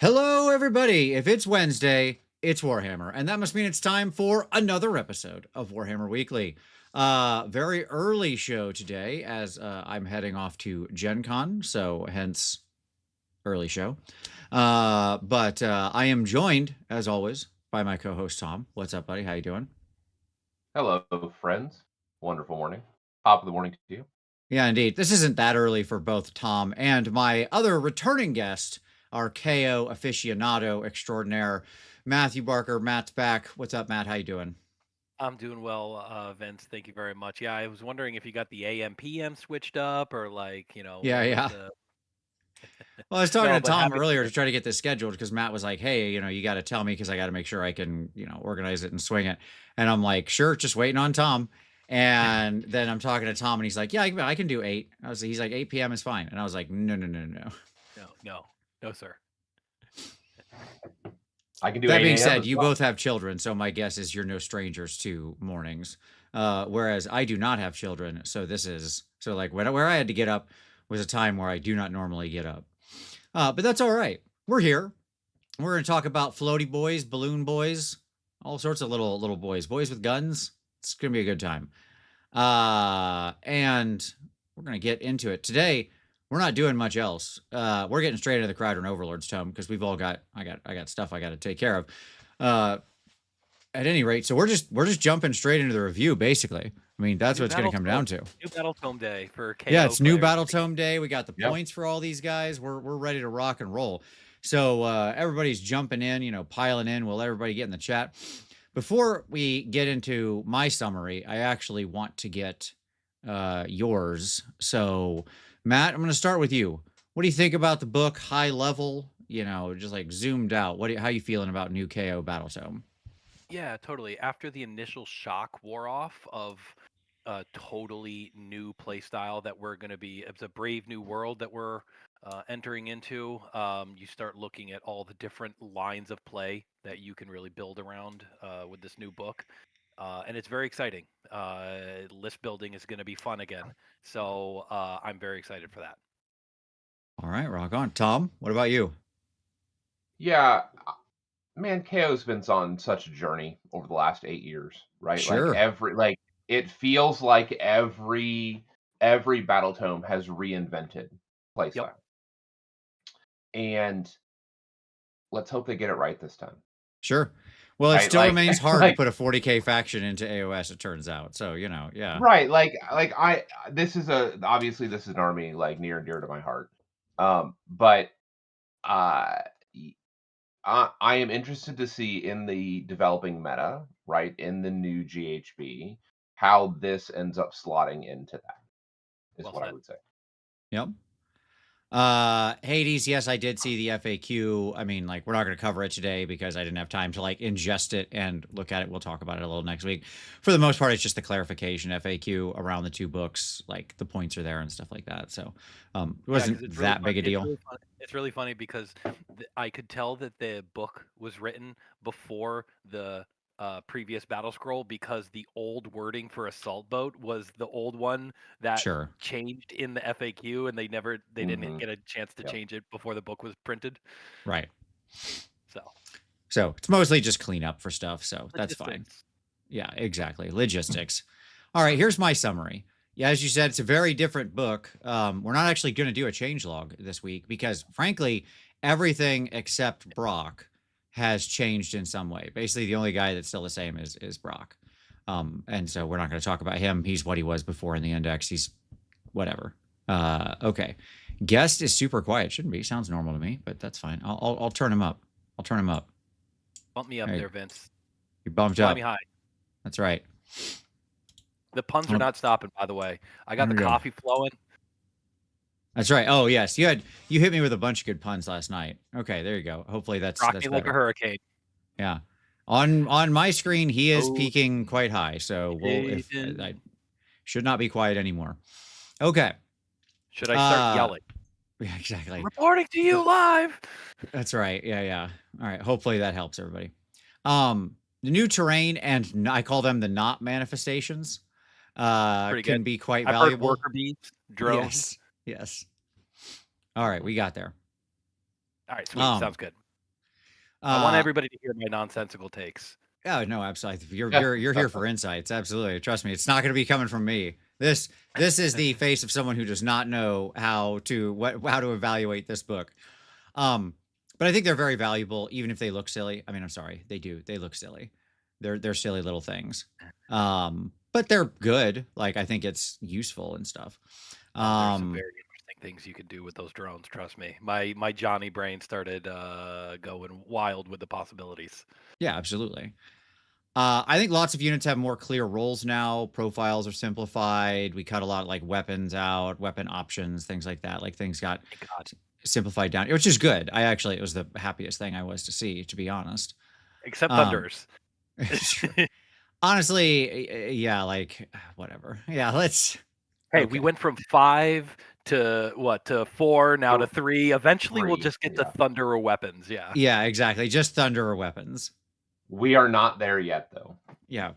Hello, everybody. If it's Wednesday, it's Warhammer, and that must mean it's time for another episode of Warhammer Weekly. Very early show today as I'm heading off to Gen Con, so hence early show. But I am joined, as always, by my co-host Tom. What's up, buddy? How you doing? Hello, friends. Wonderful morning. Top of the morning to you. Yeah, indeed. This isn't that early for both Tom and my other returning guest, our KO aficionado extraordinaire, Matthew Barker. Matt's back. What's up, Matt? How you doing? I'm doing well, Vince. Thank you very much. Yeah, I was wondering if you got the AM PM switched up or Yeah, what was yeah. the Well, I was talking No, to but Tom happy to earlier hear to it. try to get this scheduled because Matt was like, "Hey, you got to tell me because I got to make sure I can, organize it and swing it." And I'm like, "Sure, just waiting on Tom." And then I'm talking to Tom, and he's like, "Yeah, I can do 8." He's like, "8 p.m. is fine," and I was like, "No, no, no, no, no." No, sir. I can do That 8 being a.m. said, as you well. both have children, so my guess is you're no strangers to mornings. Whereas I do not have children, so this is so like where I had to get up was a time where I do not normally get up. But that's all right. We're here. We're going to talk about floaty boys, balloon boys, all sorts of little boys, boys with guns. It's going to be a good time. And we're going to get into it today. We're not doing much else. We're getting straight into the Kharadron Overlords tome because we've all got I got stuff I got to take care of. Uh, at any rate, so we're just jumping straight into the review basically. I mean, that's what New it's going battle to come tome. down to. New battle tome day for Yeah, KO it's new players. battle tome day. We got the Yep. points for all these guys. We're ready to rock and roll. So everybody's jumping in, piling in. We'll let everybody get in the chat. Before we get into my summary, I actually want to get yours. So, Matt, I'm going to start with you. What do you think about the book, high level? Just like zoomed out. How you feeling about new KO Battletome? Yeah, totally. After the initial shock wore off of a totally new play style that we're going to be, it's a brave new world that we're entering into. You start looking at all the different lines of play that you can really build around with this new book. And it's very exciting. List building is going to be fun again. So I'm very excited for that. All right, rock on. Tom, what about you? Yeah, man, KO's been on such a journey over the last 8 years, right? Sure. It feels like every battle tome has reinvented Yep. playstyle. And let's hope they get it right this time. Sure. Well, it Right? still remains hard to Like put a 40K faction into AOS, it turns out. So, yeah. right, I this is a obviously this is an army like near and dear to my heart. But uh I am interested to see in the developing meta, right, in the new GHB, how this ends up slotting into that, is Well what I said. would say. Yep. Hades, yes, I did see the FAQ. I mean, like, we're not going to cover it today because I didn't have time to like ingest it and look at it. We'll talk about it a little next week. For the most part, it's just the clarification FAQ around the two books, like the points are there and stuff like that. So, it Yeah, because wasn't it's really that fun. big a deal. It's really funny because I could tell that the book was written before the previous battle scroll because the old wording for assault boat was the old one that Sure. changed in the FAQ, and they didn't Mhm. get a chance to Yep. change it before the book was printed. Right. So So it's mostly just cleanup for stuff. So that's fine. logistics. Yeah, exactly. Logistics. All right, here's my summary. Yeah, as you said, it's a very different book. We're not actually going to do a change log this week because, frankly, everything except Brock has changed in some way. Basically, the only guy that's still the same is Brock. And so we're not going to talk about him. He's what he was before in the index. He's whatever. Okay. Guest is super quiet. Shouldn't be. Sounds normal to me, but that's fine. I'll turn him up. I'll turn him up. Bump me up There there, Vince. you bumped Fly me up. high. That's right. The puns are Oh, not stopping, by the way. I got there the we go. coffee flowing. That's right. Oh yes, you hit me with a bunch of good puns last night. Okay, there you go. Hopefully Rock that's me like a better. hurricane. Yeah. On my screen, he is Oh, peaking quite high. So we'll if I Jaden. should not be quiet anymore. Okay. Should I start Uh yelling? yeah, exactly. Reporting to you live. That's right. Yeah, yeah. All right. Hopefully that helps everybody. The new terrain and I call them the not manifestations Pretty good. can be quite I've heard valuable. worker bees, drones. Yes. Yes. All right, we got there. All right, sweet. Um Sounds good. I want Uh, everybody to hear my nonsensical takes. oh no, absolutely. You're here for insights. Absolutely. Trust me. It's not going to be coming from me. This is the face of someone who does not know how to evaluate this book. But I think they're very valuable, even if they look silly. I mean, I'm sorry, they do. They look silly. They're silly little things. But they're good. Like I think it's useful and stuff. There's some very interesting things you can do with those drones. Trust me. My Johnny brain started going wild with the possibilities. Yeah, absolutely. I think lots of units have more clear roles now. Profiles are simplified. We cut a lot like weapons out, weapon options, things like that. Like things got simplified down, which is good. It was the happiest thing I was to see, to be honest. Except Thunders. Honestly, yeah, like whatever. Yeah, let's. Hey, we went from 5 to 4, now to 3. Eventually, we'll just get to Thunder or weapons. Yeah. Yeah, exactly. Just Thunder or weapons. We are not there yet, though. Yeah,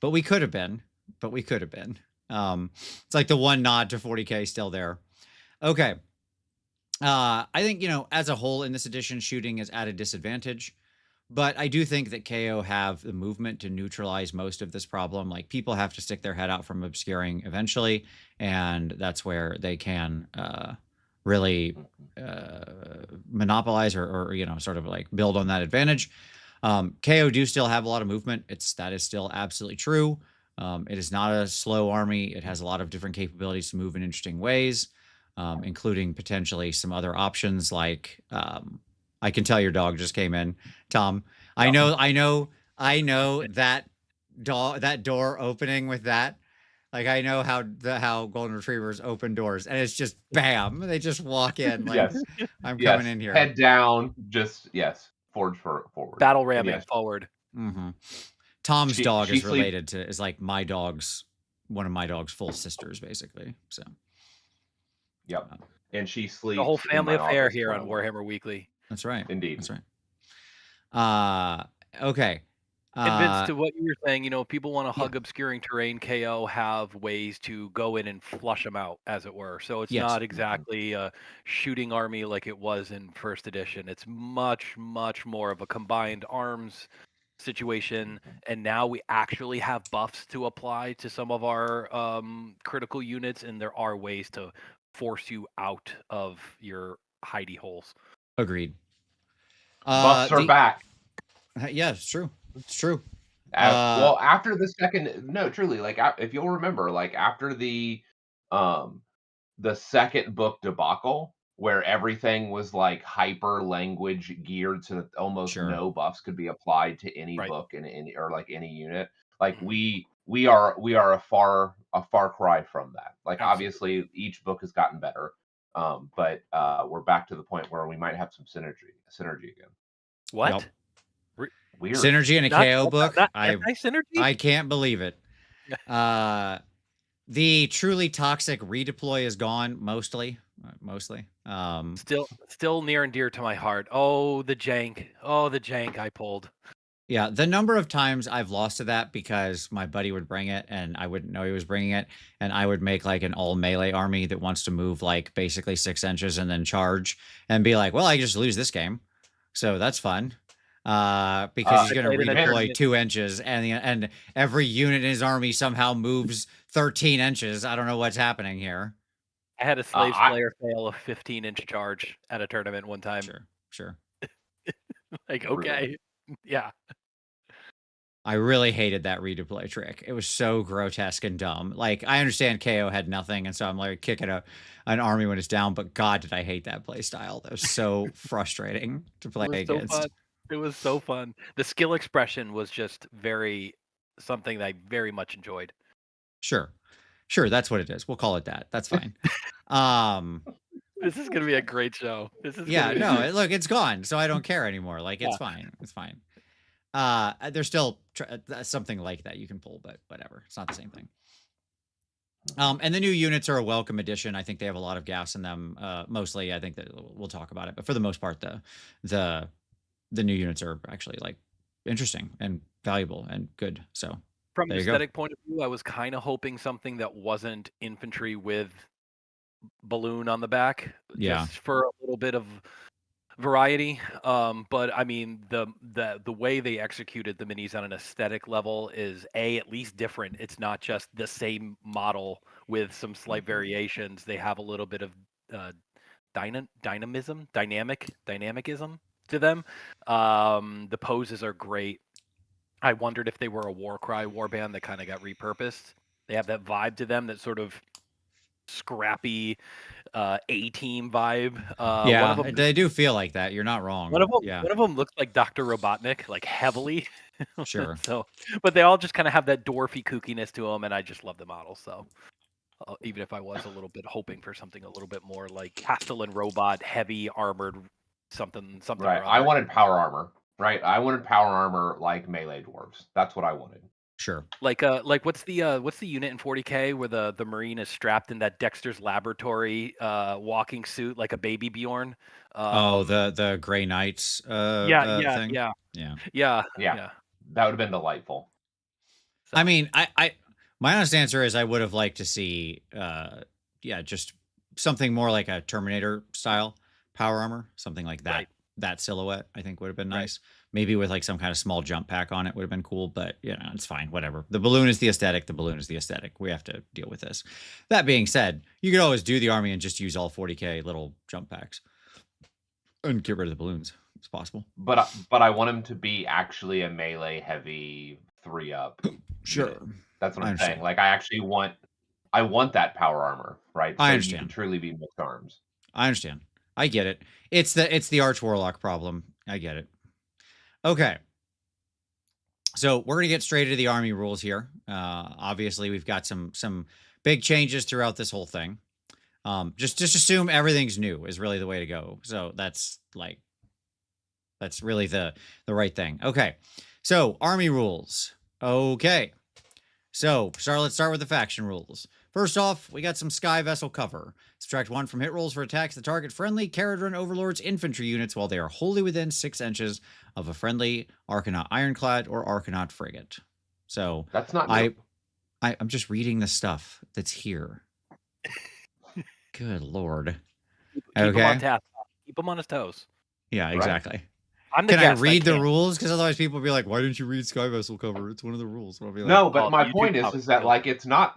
but we could have been. It's like the one nod to 40K still there. Okay. I think, as a whole in this edition, shooting is at a disadvantage. But I do think that KO have the movement to neutralize most of this problem. Like people have to stick their head out from obscuring eventually, and that's where they can really monopolize or sort of like build on that advantage. KO do still have a lot of movement. That is still absolutely true. It is not a slow army. It has a lot of different capabilities to move in interesting ways, including potentially some other options like. I can tell your dog just came in, Tom. I know that door opening with that. Like I know how golden retrievers open doors, and it's just bam, they just walk in. Like, yes, I'm coming in here. Head down, just forward. Battle ramming forward. Mm-hmm. Tom's dog is related to is like one of my dog's full sisters, basically. So. Yep, and she sleeps. The whole family affair here on Warhammer Weekly. That's right. Indeed. That's right. Okay. And Vince, to what you were saying, people want to hug obscuring terrain. KO have ways to go in and flush them out, as it were. So it's not exactly a shooting army like it was in first edition. It's much, much more of a combined arms situation. And now we actually have buffs to apply to some of our critical units, and there are ways to force you out of your hidey holes. Agreed. Buffs are back. Yeah, it's true. It's true. Well, after the second, no, truly, like if you'll remember, like after the second book debacle, where everything was like hyper language geared so that almost no buffs could be applied to any book in any or like any unit. Like we are a far cry from that. Like obviously each book has gotten better. But we're back to the point where we might have some synergy again. What? Yep. Weird. Synergy in a KO book? Synergy? I can't believe it. The truly toxic redeploy is gone, mostly. Still near and dear to my heart. Oh, the jank I pulled. Yeah, the number of times I've lost to that because my buddy would bring it and I wouldn't know he was bringing it, and I would make like an all melee army that wants to move like basically 6 inches and then charge and be like, well, I just lose this game, so that's fun. Because he's going to redeploy 2 inches and every unit in his army somehow moves 13 inches. I don't know what's happening here. I had a Slaves player fail a 15-inch charge at a tournament one time. Sure. Like, okay. Really? Yeah. I really hated that redeploy trick. It was so grotesque and dumb. Like, I understand KO had nothing, and so I'm like kicking an army when it's down, but God, did I hate that play style. That was so frustrating to play against. It was so fun. The skill expression was just something that I very much enjoyed. Sure. That's what it is. We'll call it that. That's fine. This is going to be a great show. Look, it's gone, so I don't care anymore. Like, it's fine. It's fine. There's still something like that you can pull, but whatever. It's not the same thing. And the new units are a welcome addition. I think they have a lot of gas in them. Mostly, I think that we'll talk about it, but for the most part, the new units are actually like interesting and valuable and good. So from an aesthetic point of view, I was kind of hoping something that wasn't infantry with balloon on the back, just for a little bit of variety. But I mean, the way they executed the minis on an aesthetic level is at least different. It's not just the same model with some slight variations. They have a little bit of uh, dynamicism to them. The poses are great. I wondered if they were a Warcry warband that kind of got repurposed. They have that vibe to them, that sort of scrappy A-team vibe. One of Yeah, them, they do feel like that. You're not wrong. Yeah, one of them looks like Dr. Robotnik, like heavily. sure. So, but they all just kind of have that dwarfy kookiness to them, and I just love the model. So, even if I was a little bit hoping for something a little bit more like Castellan robot, heavy armored, something Right. or I other. wanted power armor. Right. I wanted power armor like melee dwarves. That's what I wanted. Sure. Like what's the unit in 40K where the Marine is strapped in that Dexter's Laboratory walking suit like a baby Bjorn? Oh, Um, the Gray Knights yeah, yeah, thing. yeah, Yeah. yeah, Yeah. yeah. That would have been delightful. I So mean, my honest answer is I would have liked to see yeah, just something more like a Terminator style power armor, something like that. right, That silhouette, I think would have been right. nice. Maybe with like some kind of small jump pack on it would have been cool, but you know, it's fine, whatever. The balloon is the aesthetic, the balloon is the aesthetic. We have to deal with this. That being said, you could always do the army and just use all 40K little jump packs and get rid of the balloons. It's possible. But I want him to be actually a melee heavy 3-up. Sure. That's what I I'm saying. understand. Like I want that power armor, right? I So you understand. can truly be mixed arms. I understand. I get it. It's the Arch Warlock problem. I get it. Okay. So we're gonna get straight into the army rules here. Obviously, we've got some big changes throughout this whole thing. Just assume everything's new is really the way to go. So that's really the right thing. Okay. So army rules. Okay. So let's start with the faction rules. First off, we got some Sky Vessel cover. Subtract 1 from hit rolls for attacks that target friendly Kharadron Overlords infantry units while they are wholly within 6 inches of a friendly Arconaut Ironclad or Arconaut frigate. So That's not new. I'm just reading the stuff that's here. Good lord. Keep him Okay. on task. Keep him on his toes. Yeah, Right. exactly. I'm the Can I guest. read the can't. rules? Because otherwise people will be like, why didn't you read Sky Vessel cover? It's one of the rules. And I'll be like, No, but Oh, my you point do is that kill like it's not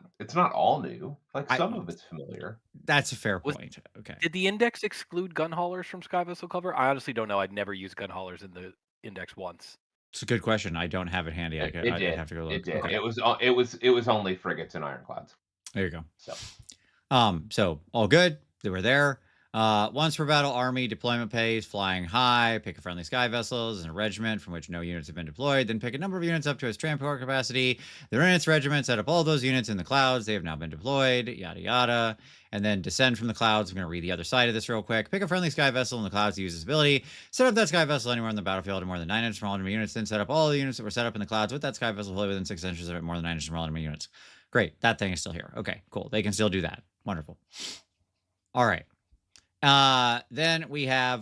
all new. Like I- some of it's familiar. that's a fair Was- point. Okay. Did the index exclude gunhaulers from Sky Vessel cover? I honestly don't know. I'd never used gunhaulers in the index once. It's a good question. I don't have it handy. It I'd did. have to go look. It did. Okay. It was only frigates and ironclads. There you go. So So all good. They were there. Once per battle army deployment phase, flying high, pick a friendly sky vessels and a regiment from which no units have been deployed, then pick a number of units up to its transport capacity. They're in its regiment, set up all those units in the clouds. They have now been deployed, yada yada. And then descend from the clouds. I'm going to read the other side of this real quick. Pick a friendly sky vessel in the clouds to use this ability. Set up that sky vessel anywhere on the battlefield in more than 9 inches from all enemy units. Then set up all the units that were set up in the clouds with that sky vessel wholly within 6 inches of it, more than 9 inches from all enemy units. Great. That thing is still here. Okay, cool. They can still do that. Wonderful. All right. Then we have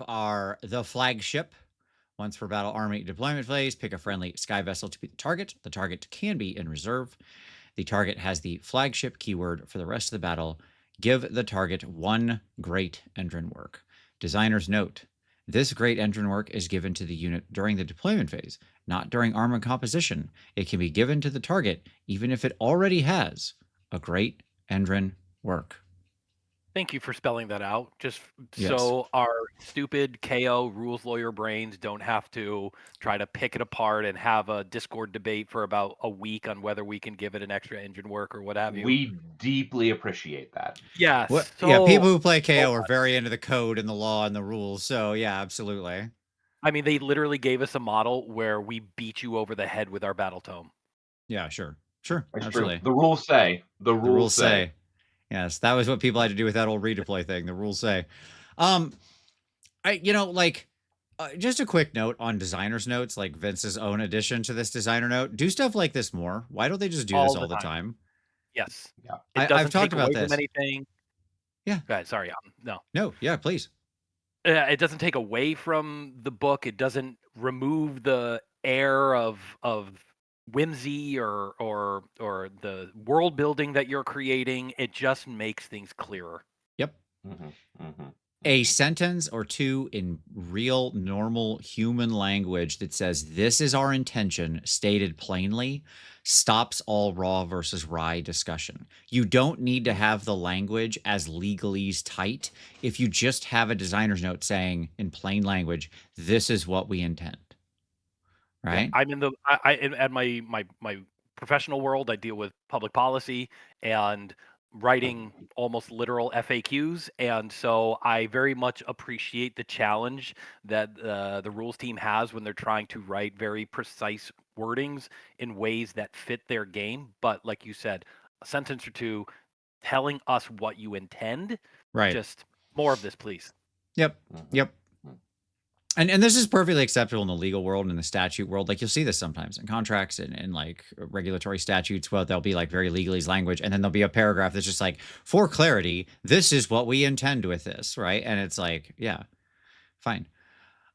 the flagship. Once per battle army deployment phase, pick a friendly sky vessel to be the target. The target can be in reserve. The target has the flagship keyword for the rest of the battle. Give the target 1 great engine work. Designer's note: this great engine work is given to the unit during the deployment phase, not during armor composition. It can be given to the target even if it already has a great engine work. Thank you for spelling that out. Just Yes. so our stupid KO rules lawyer brains don't have to try to pick it apart and have a Discord debate for about a week on whether we can give it an extra engine work or what have you. we deeply appreciate that. Yes. Yeah, so- people who play KO are very into the code and the law and the rules. So yeah, absolutely. I mean, they literally gave us a model where we beat you over the head with our Battletome. Yeah, sure, It's absolutely. true. The rules say. The The rules say. Yes, that was what people had to do with that old redeploy thing. The rules say. Just a quick note on designer's notes, like Vince's own addition to this designer note. Do stuff like this more. Why don't they just do this all the time? Yes. Yeah. It I've doesn't talked take about away from this. anything. Yeah. Go ahead, sorry. No. No, yeah, please. It doesn't take away from the book. It doesn't remove the air of whimsy or the world building that you're creating. It just makes things clearer. Yep. a sentence or two in real, normal human language that says, this is our intention, stated plainly, stops all raw versus rye discussion. You don't need to have the language as legalese tight if you just have a designer's note saying in plain language, this is what we intend. Right? I'm in the at my professional world. I deal with public policy and writing almost literal FAQs, and so I very much appreciate the challenge that the rules team has when they're trying to write very precise wordings in ways that fit their game. But like you said, a sentence or two telling us what you intend. Right. Just more of this, please. Yep. Yep. And this is perfectly acceptable in the legal world and in the statute world. Like, you'll see this sometimes in contracts and like regulatory statutes. Well, there'll be like very legalese language, and then there'll be a paragraph that's just like, for clarity, this is what we intend with this, right? And it's like, yeah, fine.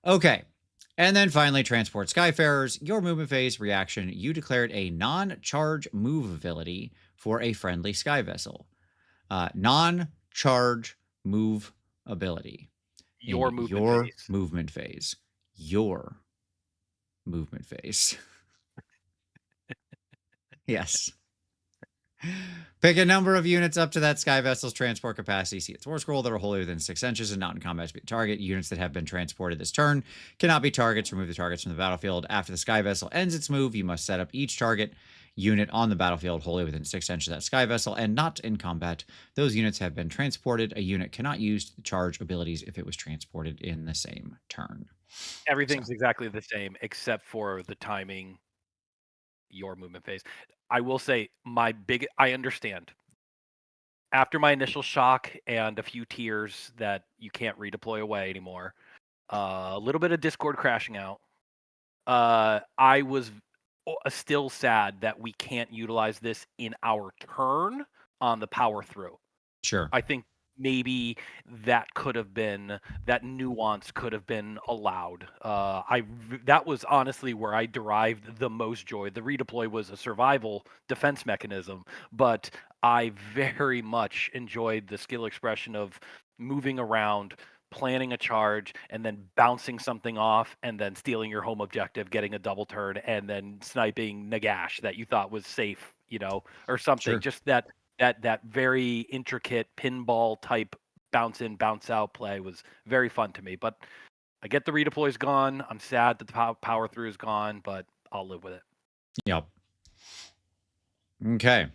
Okay. And then finally, transport Skyfarers. Your movement phase reaction, you declared a non-charge move ability for a friendly sky vessel. Non-charge move ability. Your movement phase. Your movement phase. Yes. Pick a number of units up to that sky vessel's transport capacity. See its war scroll that are wholly within 6 inches and not in combat to be a target. Units that have been transported this turn cannot be targets. Remove the targets from the battlefield. After the sky vessel ends its move, you must set up each target unit on the battlefield wholly within 6 inches of that sky vessel and not in combat. Those units have been transported. A unit cannot use the charge abilities if it was transported in the same turn. Everything's exactly the same except for the timing, your movement phase. I will say I understand. After my initial shock and a few tears that you can't redeploy away anymore, a little bit of Discord crashing out, I was still sad that we can't utilize this in our turn on the power through. Sure. I think maybe that nuance could have been allowed. That was honestly where I derived the most joy. The redeploy was a survival defense mechanism, but I very much enjoyed the skill expression of moving around, planning a charge, and then bouncing something off, and then stealing your home objective, getting a double turn, and then sniping Nagash that you thought was safe, or something. Sure. Just that very intricate pinball type bounce in, bounce out play was very fun to me. But I get the redeploy's gone. I'm sad that the power through is gone, but I'll live with it. Yep. Okay.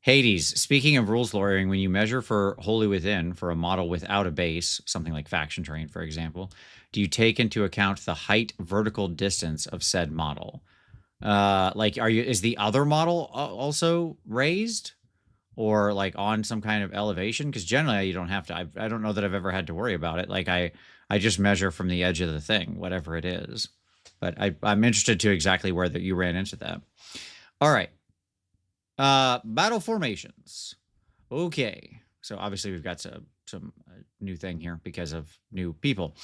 Hades, speaking of rules lawyering, when you measure for wholly within for a model without a base, something like faction terrain, for example, do you take into account the height vertical distance of said model? Is the other model also raised or like on some kind of elevation? Because generally you don't have to. I don't know that I've ever had to worry about it. Like I just measure from the edge of the thing, whatever it is. But I'm interested to exactly where that you ran into that. All right. Battle formations. Okay. So obviously we've got some new thing here because of new people.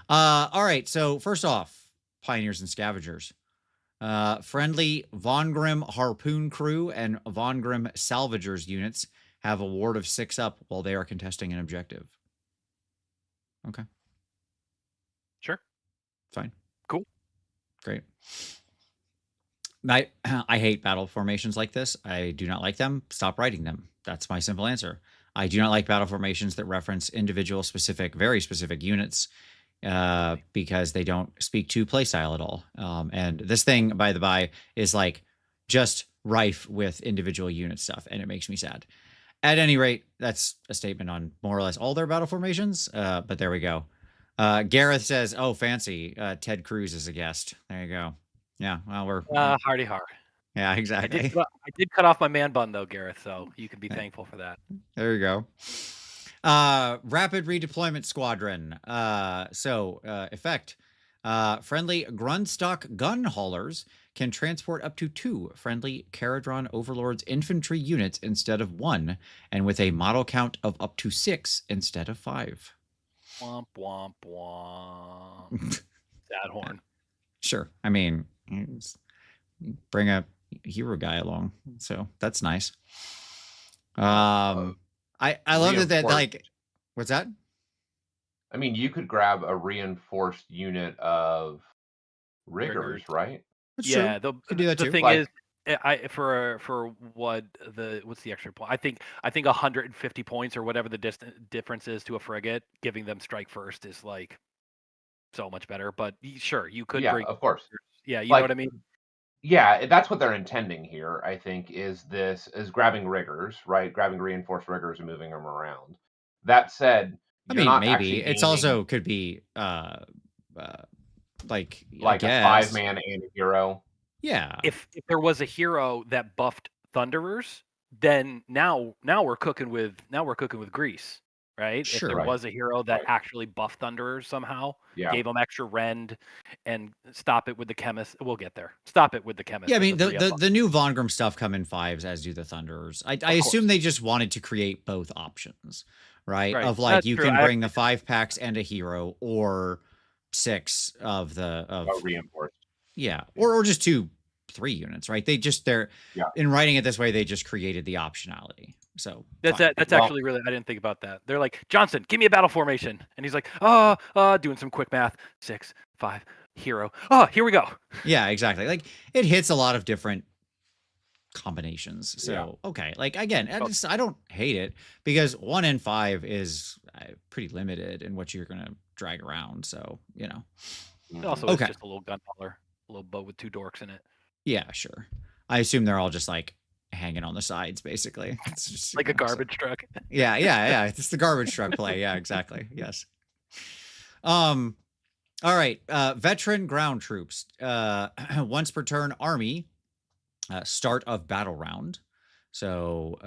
All right. So first off, pioneers and scavengers. Friendly Von Grimm Harpoon Crew and Von Grimm Salvagers units have a ward of 6 up while they are contesting an objective. Okay. Sure. Fine. Cool. Great. I hate battle formations like this. I do not like them. Stop writing them. That's my simple answer. I do not like battle formations that reference individual specific, very specific units because they don't speak to playstyle at all. And this thing, by the by, is like just rife with individual unit stuff, and it makes me sad. At any rate, that's a statement on more or less all their battle formations, but there we go. Gareth says, oh, fancy. Ted Cruz is a guest. There you go. Yeah, well, we're... hardy har. Yeah, exactly. I did cut off my man bun, though, Gareth, so you can be thankful for that. There you go. Rapid Redeployment Squadron. Effect. Friendly Grundstock Gunhaulers can transport up to 2 friendly Kharadron Overlords infantry units instead of 1, and with a model count of up to 6 instead of 5. Womp, womp, womp. Sad horn. Sure. I mean, bring a hero guy along, so that's nice. I love that like, what's that? I mean, you could grab a reinforced unit of riggers, Riggers. right? That's Yeah, true. Could do that the too. thing is, Like, for what's the extra point? I think 150 points or whatever the difference is to a frigate, giving them strike first is like so much better. But sure, you could yeah, bring. of course. Yeah, you know what Like, I mean. yeah, that's what they're intending here, I think, is grabbing riggers, right? Grabbing reinforced riggers and moving them around. That said, I you're mean, not maybe actually it's gaining also could be uh like I like a guess 5-man and a hero. yeah. If there was a hero that buffed Thunderers, then now we're cooking with grease, right? If there Sure. Right, was a hero that right. actually buffed Thunderers somehow, Yeah. gave them extra rend, and stop it with the chemist. We'll get there. Stop it with the chemist Yeah, I and mean the the 3 up. the new Von Grimm stuff come in 5s, as do the Thunderers. I Of assume course, they just wanted to create both options, right? right? Of like That's you true. can I bring the actually, 5 packs and a hero, or 6 A of reinforced. yeah, or just 3 units, right? They're Yeah. in writing it this way, they just created the optionality. So that's fine. that's Well, actually really. I didn't think about that. They're like, Johnson, give me a battle formation, and he's like, doing some quick math. 6, 5, hero. Oh, here we go. Yeah, exactly. Like it hits a lot of different combinations. yeah. So okay, like again, Oh, I don't hate it because 1 in 5 is pretty limited in what you're gonna drag around. So you know, it also Mhm. is okay, just a little gunhauler, a little bow with 2 dorks in it, yeah, sure. I assume they're all just like hanging on the sides, basically. It's just, like a so garbage truck. yeah. It's the garbage truck play. Yeah, exactly. Yes. Um. All right. Veteran ground troops. Once per turn, army. Start of battle round. So,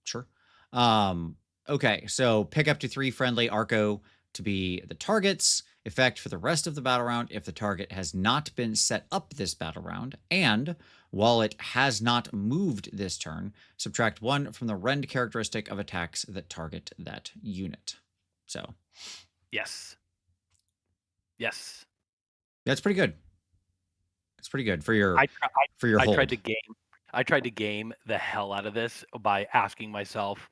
sure. Um, okay. So pick up to 3 friendly Arco to be the targets. Effect for the rest of the battle round if the target has not been set up this battle round, and while it has not moved this turn, subtract 1 from the rend characteristic of attacks that target that unit. So Yes. Yes. that's pretty good. It's pretty good for your I try, I tried hold. to game. I tried to game the hell out of this by asking myself,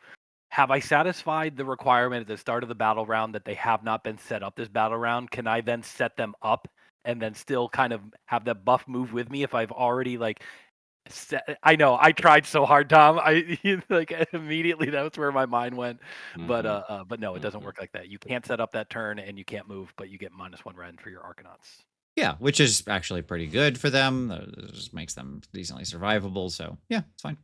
have I satisfied the requirement at the start of the battle round that they have not been set up this battle round? Can I then set them up and then still kind of have that buff move with me if I've already like I know I tried so hard, Tom. I like immediately that's where my mind went. Mhm. But no, it doesn't Mhm. work like that. You can't set up that turn and you can't move, but you get -1 rend for your Arconauts. Yeah, which is actually pretty good for them. It just makes them decently survivable. So yeah, it's fine.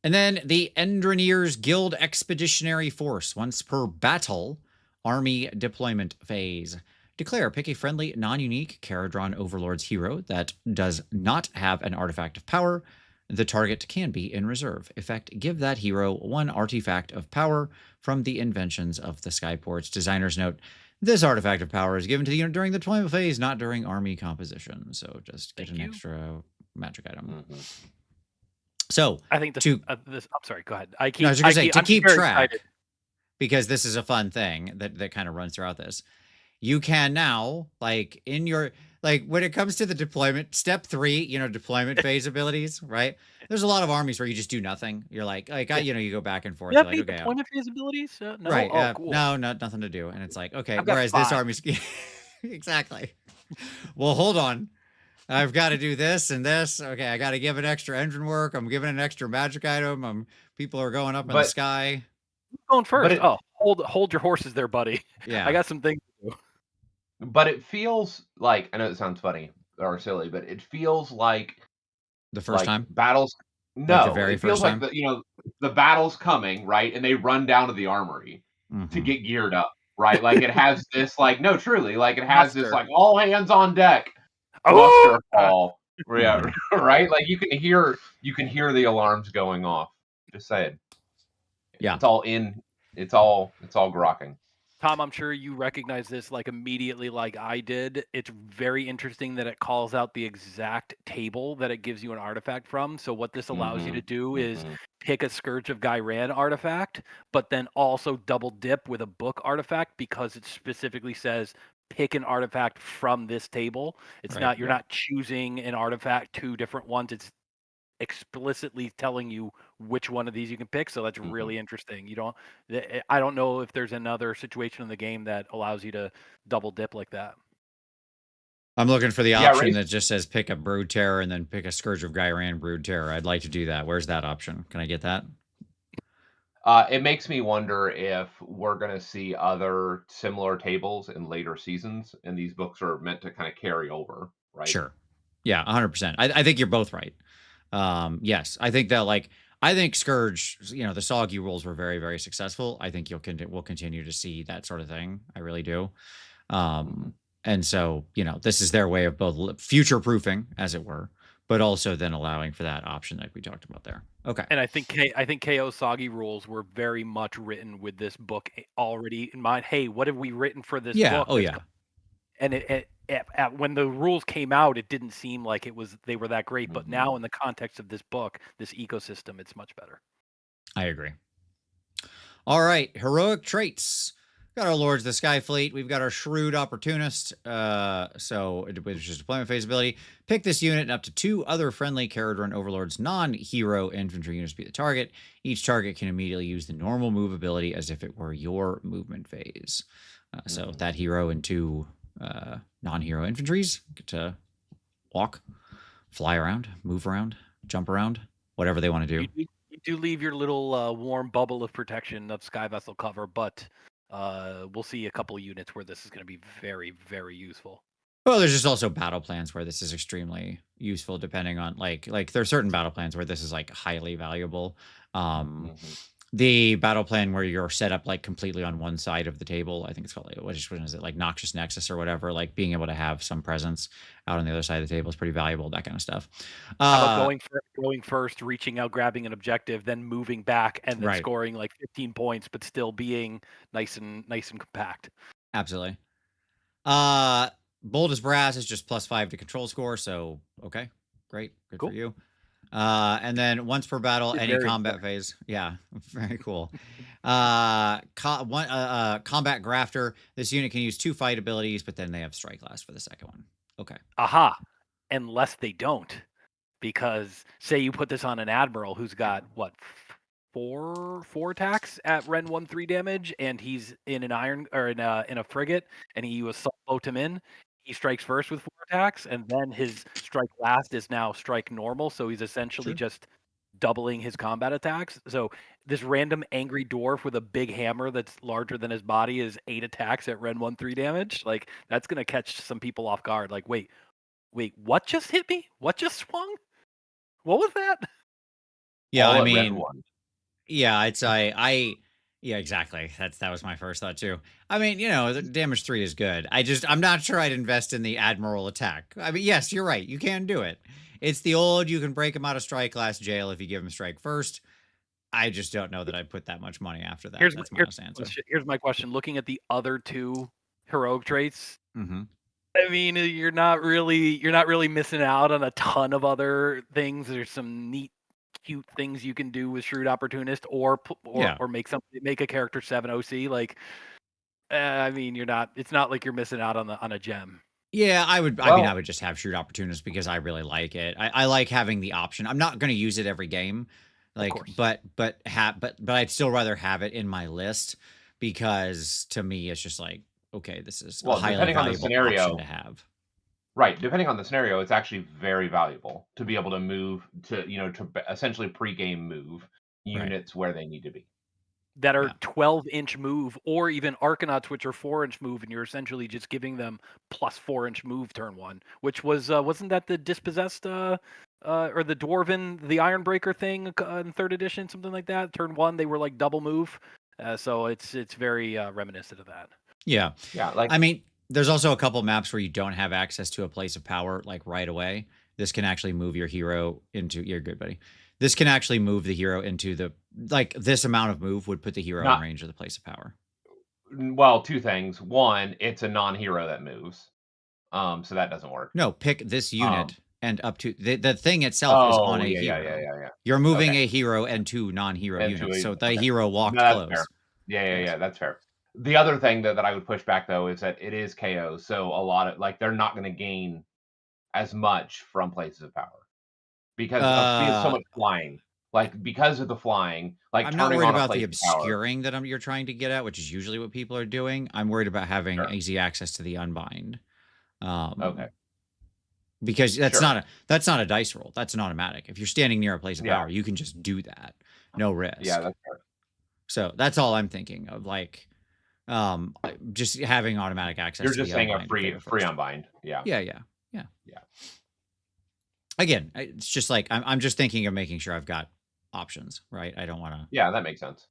And then the Endroniers Guild Expeditionary Force. Once per battle, army deployment phase. Declare, pick a friendly, non-unique Kharadron Overlords hero that does not have an artifact of power. The target can be in reserve. Effect, give that hero 1 artifact of power from the inventions of the Skyports. Designer's note, this artifact of power is given to the unit during the deployment phase, not during army composition. So just get Thank an you. extra magic item. Mhm. So I think to this. I'm sorry. Go ahead. I no, I keep. was gonna I say keep. to I'm keep very track, excited. because this is a fun thing that kind of runs throughout this. You can now, like in your when it comes to the deployment step 3, deployment phase abilities, right? There's a lot of armies where you just do nothing. You're like Yeah. you go back and Do forth. you You're have like, any okay, deployment phase abilities? No. right, Oh, cool. no, nothing to do, and it's like, okay. I've got Whereas this 5. army's exactly. Well, hold on. I've got to do this and this. Okay, I got to give an extra engine work. I'm giving an extra magic item. People are going up in the But sky. Who's going but first? Oh, hold your horses there, buddy. I Yeah, got some things to do. it feels like, I know it sounds funny or silly, but it feels the first time, battles. like the No, very it feels first like time. the battle's coming, right? And they run down to the armory to Hmm. get geared up, right? Like it has this no, truly, like it has this Muster. all hands on deck Oh, muster call. Yeah, Hmm. right? Like you can hear the alarms going off. Just saying. Yeah. It's all in it's all grokking. Tom, I'm sure you recognize this like immediately, like I did. It's very interesting that it calls out the exact table that it gives you an artifact from. So what this allows you to Mhm. do is Mhm. pick a Scourge of Gyran artifact, but then also double dip with a book artifact because it specifically says pick an artifact from this table. It's Right. not you're Yeah. not choosing an artifact 2 different ones. It's explicitly telling you which one of these you can pick. So that's Mhm. really interesting. I don't know if there's another situation in the game that allows you to double dip like that. I'm looking for the Yeah, option race. that just says pick a Brood Terror and then pick a Scourge of Gyran Brood Terror. I'd like to do that. Where's that option? Can I get that? It makes me wonder if we're going to see other similar tables in later seasons, and these books are meant to kind of carry over, right? Sure. Yeah, 100%. I think you're both right. Yes, I think that I think Scourge, the Soggy rules were very, very successful. I think we'll continue to see that sort of thing. I really do. And so, this is their way of both future proofing, as it were, but also then allowing for that option that we talked about there. Okay. And I think KO Soggy rules were very much written with this book already in mind. Hey, what have we written for this Yeah. book? Oh, yeah. And when the rules came out, it didn't seem like they were that great. But now, in the context of this book, this ecosystem, it's much better. I agree. All right, heroic traits. Got our Lords of the Sky Fleet. We've got our Shrewd Opportunist. Which is deployment phase ability. Pick this unit and up to 2 other friendly Kharadron Overlords non-hero infantry units be the target. Each target can immediately use the normal move ability as if it were your movement phase. So that hero and 2 non-hero infantries get to walk, fly around, move around, jump around, whatever they want to do. You do leave your little warm bubble of protection of Sky Vessel cover, but we'll see a couple units where this is going to be very, very useful. Well, there's just also battle plans where this is extremely useful, depending on like there are certain battle plans where this is like highly valuable. The battle plan where you're set up like completely on one side of the table, I think it's called what is it, like Noxious Nexus or whatever. Like being able to have some presence out on the other side of the table is pretty valuable. That kind of stuff. How about going first, reaching out, grabbing an objective, then moving back, and then scoring like 15 points, but still being nice and compact. Absolutely. Bold as Brass is just +5 to control score, so okay, great, good for you. And then once per battle, any combat phase. Yeah, very cool. Combat Grafter. This unit can use 2 fight abilities, but then they have strike last for the second one. Okay. Aha. Unless they don't. Because say you put this on an Admiral who's got what, 4 attacks at Ren 1/3 damage, and he's in an iron or in a frigate, and you assault him in. He strikes first with 4 attacks, and then his strike last is now strike normal. So he's essentially just doubling his combat attacks. So this random angry dwarf with a big hammer that's larger than his body is 8 attacks at Ren 1/3 damage. Like that's gonna catch some people off guard. Like, wait, what just hit me? What just swung? What was that? Yeah, I mean, yeah, it's yeah, exactly. That was my first thought too. I mean, the damage 3 is good. I'm not sure I'd invest in the Admiral attack. I mean, yes, you're right. You can do it. It's the old you can break him out of strike last jail if you give him strike first. I just don't know that I'd put that much money after that. That's my answer. Here's my question. Looking at the other 2 heroic traits, mm-hmm. I mean, you're not really missing out on a ton of other things. There's some neat, cute things you can do with Shrewd Opportunist, or make a character 7 OC. Like, I mean, it's not like you're missing out on a gem. Yeah, I would. I mean, I would just have Shrewd Opportunist because I really like it. I like having the option. I'm not going to use it every game, but I'd still rather have it in my list because to me it's just like, okay, this is a highly valuable option to have. Right, depending on the scenario, it's actually very valuable to be able to move to to essentially pre-game move units where they need to be. That are 12-inch move, or even Arconauts, which are 4-inch move, and you're essentially just giving them plus 4-inch move turn 1, which was wasn't that the Dispossessed or the Dwarven, the Ironbreaker thing in 3rd edition, something like that? Turn 1, they were like double move, so it's very reminiscent of that. Yeah, yeah. Like, I mean, there's also a couple maps where you don't have access to a place of power like right away. This can actually move your hero into. You're good, buddy. This can actually move the hero into this amount of move would put the hero in range of the place of power. Well, 2 things. One, it's a non-hero that moves. So that doesn't work. No, pick this unit and up to the thing itself is on a hero. Yeah. You're moving a hero and 2 non-hero units. So the hero walked close. Fair. Yeah, that's fair. The other thing that I would push back though is that it is KO. So a lot of they're not going to gain as much from places of power. because of being so much flying. Like, because of the flying, like I'm not turning worried on a about place the of power. obscuring that you're trying to get at, which is usually what people are doing. I'm worried about having Sure. easy access to the unbind. Okay. Because that's Sure. not a dice roll. That's an automatic. If you're standing near a place of Yeah. power, you can just do that. No risk. Yeah, that's fair. So that's all I'm thinking of, like just having automatic access You're to just the saying a unbind if they free go free first. unbind. Yeah. Yeah. Yeah. Again, it's just like I'm just thinking of making sure I've got options, right? I don't want to. Yeah, that makes sense.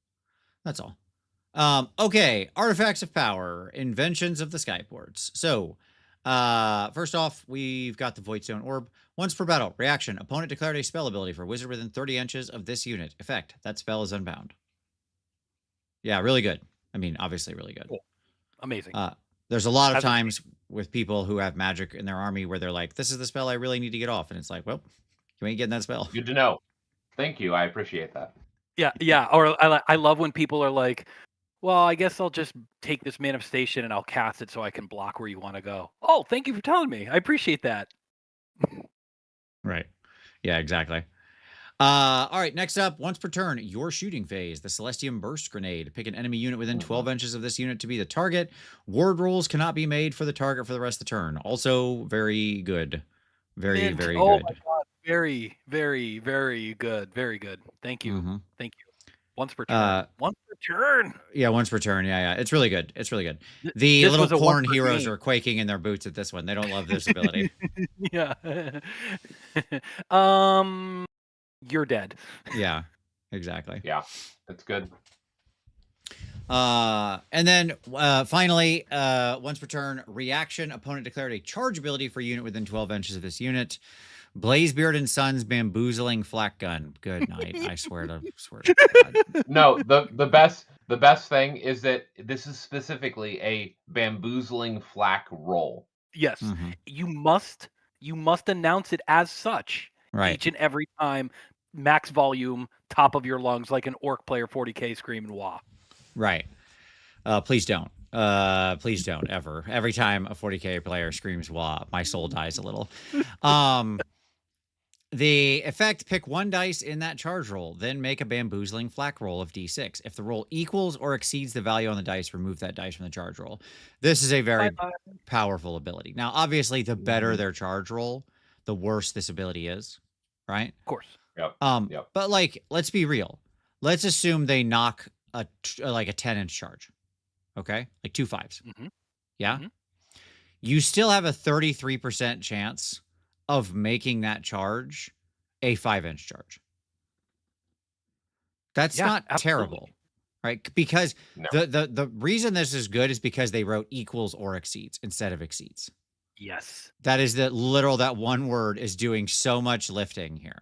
That's all. Okay, artifacts of power, inventions of the skyports. So, first off, we've got the Voidstone Orb. Once per battle, reaction. Opponent declared a spell ability for a wizard within 30 inches of this unit. Effect. That spell is unbound. Yeah, really good. I mean, obviously really good. Cool. Amazing. There's a lot of As it times with people who have magic in their army where they're like, this is the spell I really need to get off. And it's like, well, you ain't getting that spell. Good to know. Thank you. I appreciate that. Yeah. Or I love when people are like, well, I guess I'll just take this manifestation and I'll cast it so I can block where you want to go. Oh, thank you for telling me. I appreciate that. Right. Yeah, exactly. All right, next up, once per turn, your shooting phase, the Celestium Burst Grenade. Pick an enemy unit within 12 inches of this unit to be the target. Ward rolls cannot be made for the target for the rest of the turn. Also, very good. Very Mint. good. Oh my god. Very, very, very good. Very good. Thank you. Mhm. Thank you. Once per turn. Once per turn. Yeah, once per turn. Yeah. It's really good. It's really good. This The was little a corn once per heroes game. are quaking in their boots at this one. They don't love this ability. Yeah. You're dead. Yeah, exactly. Yeah, that's good. And then finally, once per turn, reaction. Opponent declared a charge ability for a unit within 12 inches of this unit. Blazebeard and Sons bamboozling flak gun. Good night. I swear to God. No, the best thing is that this is specifically a bamboozling flak roll. Yes. Mhm. You must announce it as such Right. each and every time. Max volume, top of your lungs, like an orc player 40k screaming wah. Right. Please don't. Please don't ever. Every time a 40k player screams wah, my soul dies a little. The effect, pick one dice in that charge roll, then make a bamboozling flak roll of d6. If the roll equals or exceeds the value on the dice, remove that dice from the charge roll. This is a very powerful ability. Now, obviously, the better their charge roll, the worse this ability is, right? Of course. Yep. But like, let's be real. Let's assume they knock like a 10-inch charge. Okay? Like 2 5s. Mhm. Yeah? Mhm. You still have a 33% chance of making that charge a 5-inch charge. That's Yeah, not absolutely. terrible, right? Because No. the reason this is good is because they wrote equals or exceeds instead of exceeds. Yes. That is that one word is doing so much lifting here,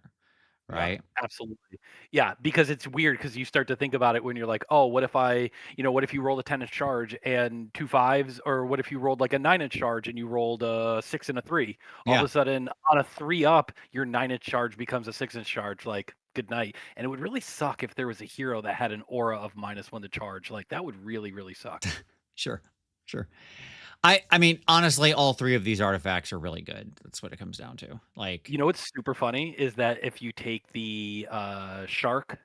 right? Absolutely. Yeah, because it's weird because you start to think about it when you're like, oh, what if what if you rolled a 10-inch charge and 2 5s, or what if you rolled like a 9-inch charge and you rolled a 6 and a 3? All of a sudden, on a 3 up, your 9-inch charge becomes a 6-inch charge. Like, good night. And it would really suck if there was a hero that had an aura of -1 to charge. Like, that would really, really suck. Sure. I mean, honestly, all three of these artifacts are really good. That's what it comes down to. Like, You know what's super funny is that if you take the Shark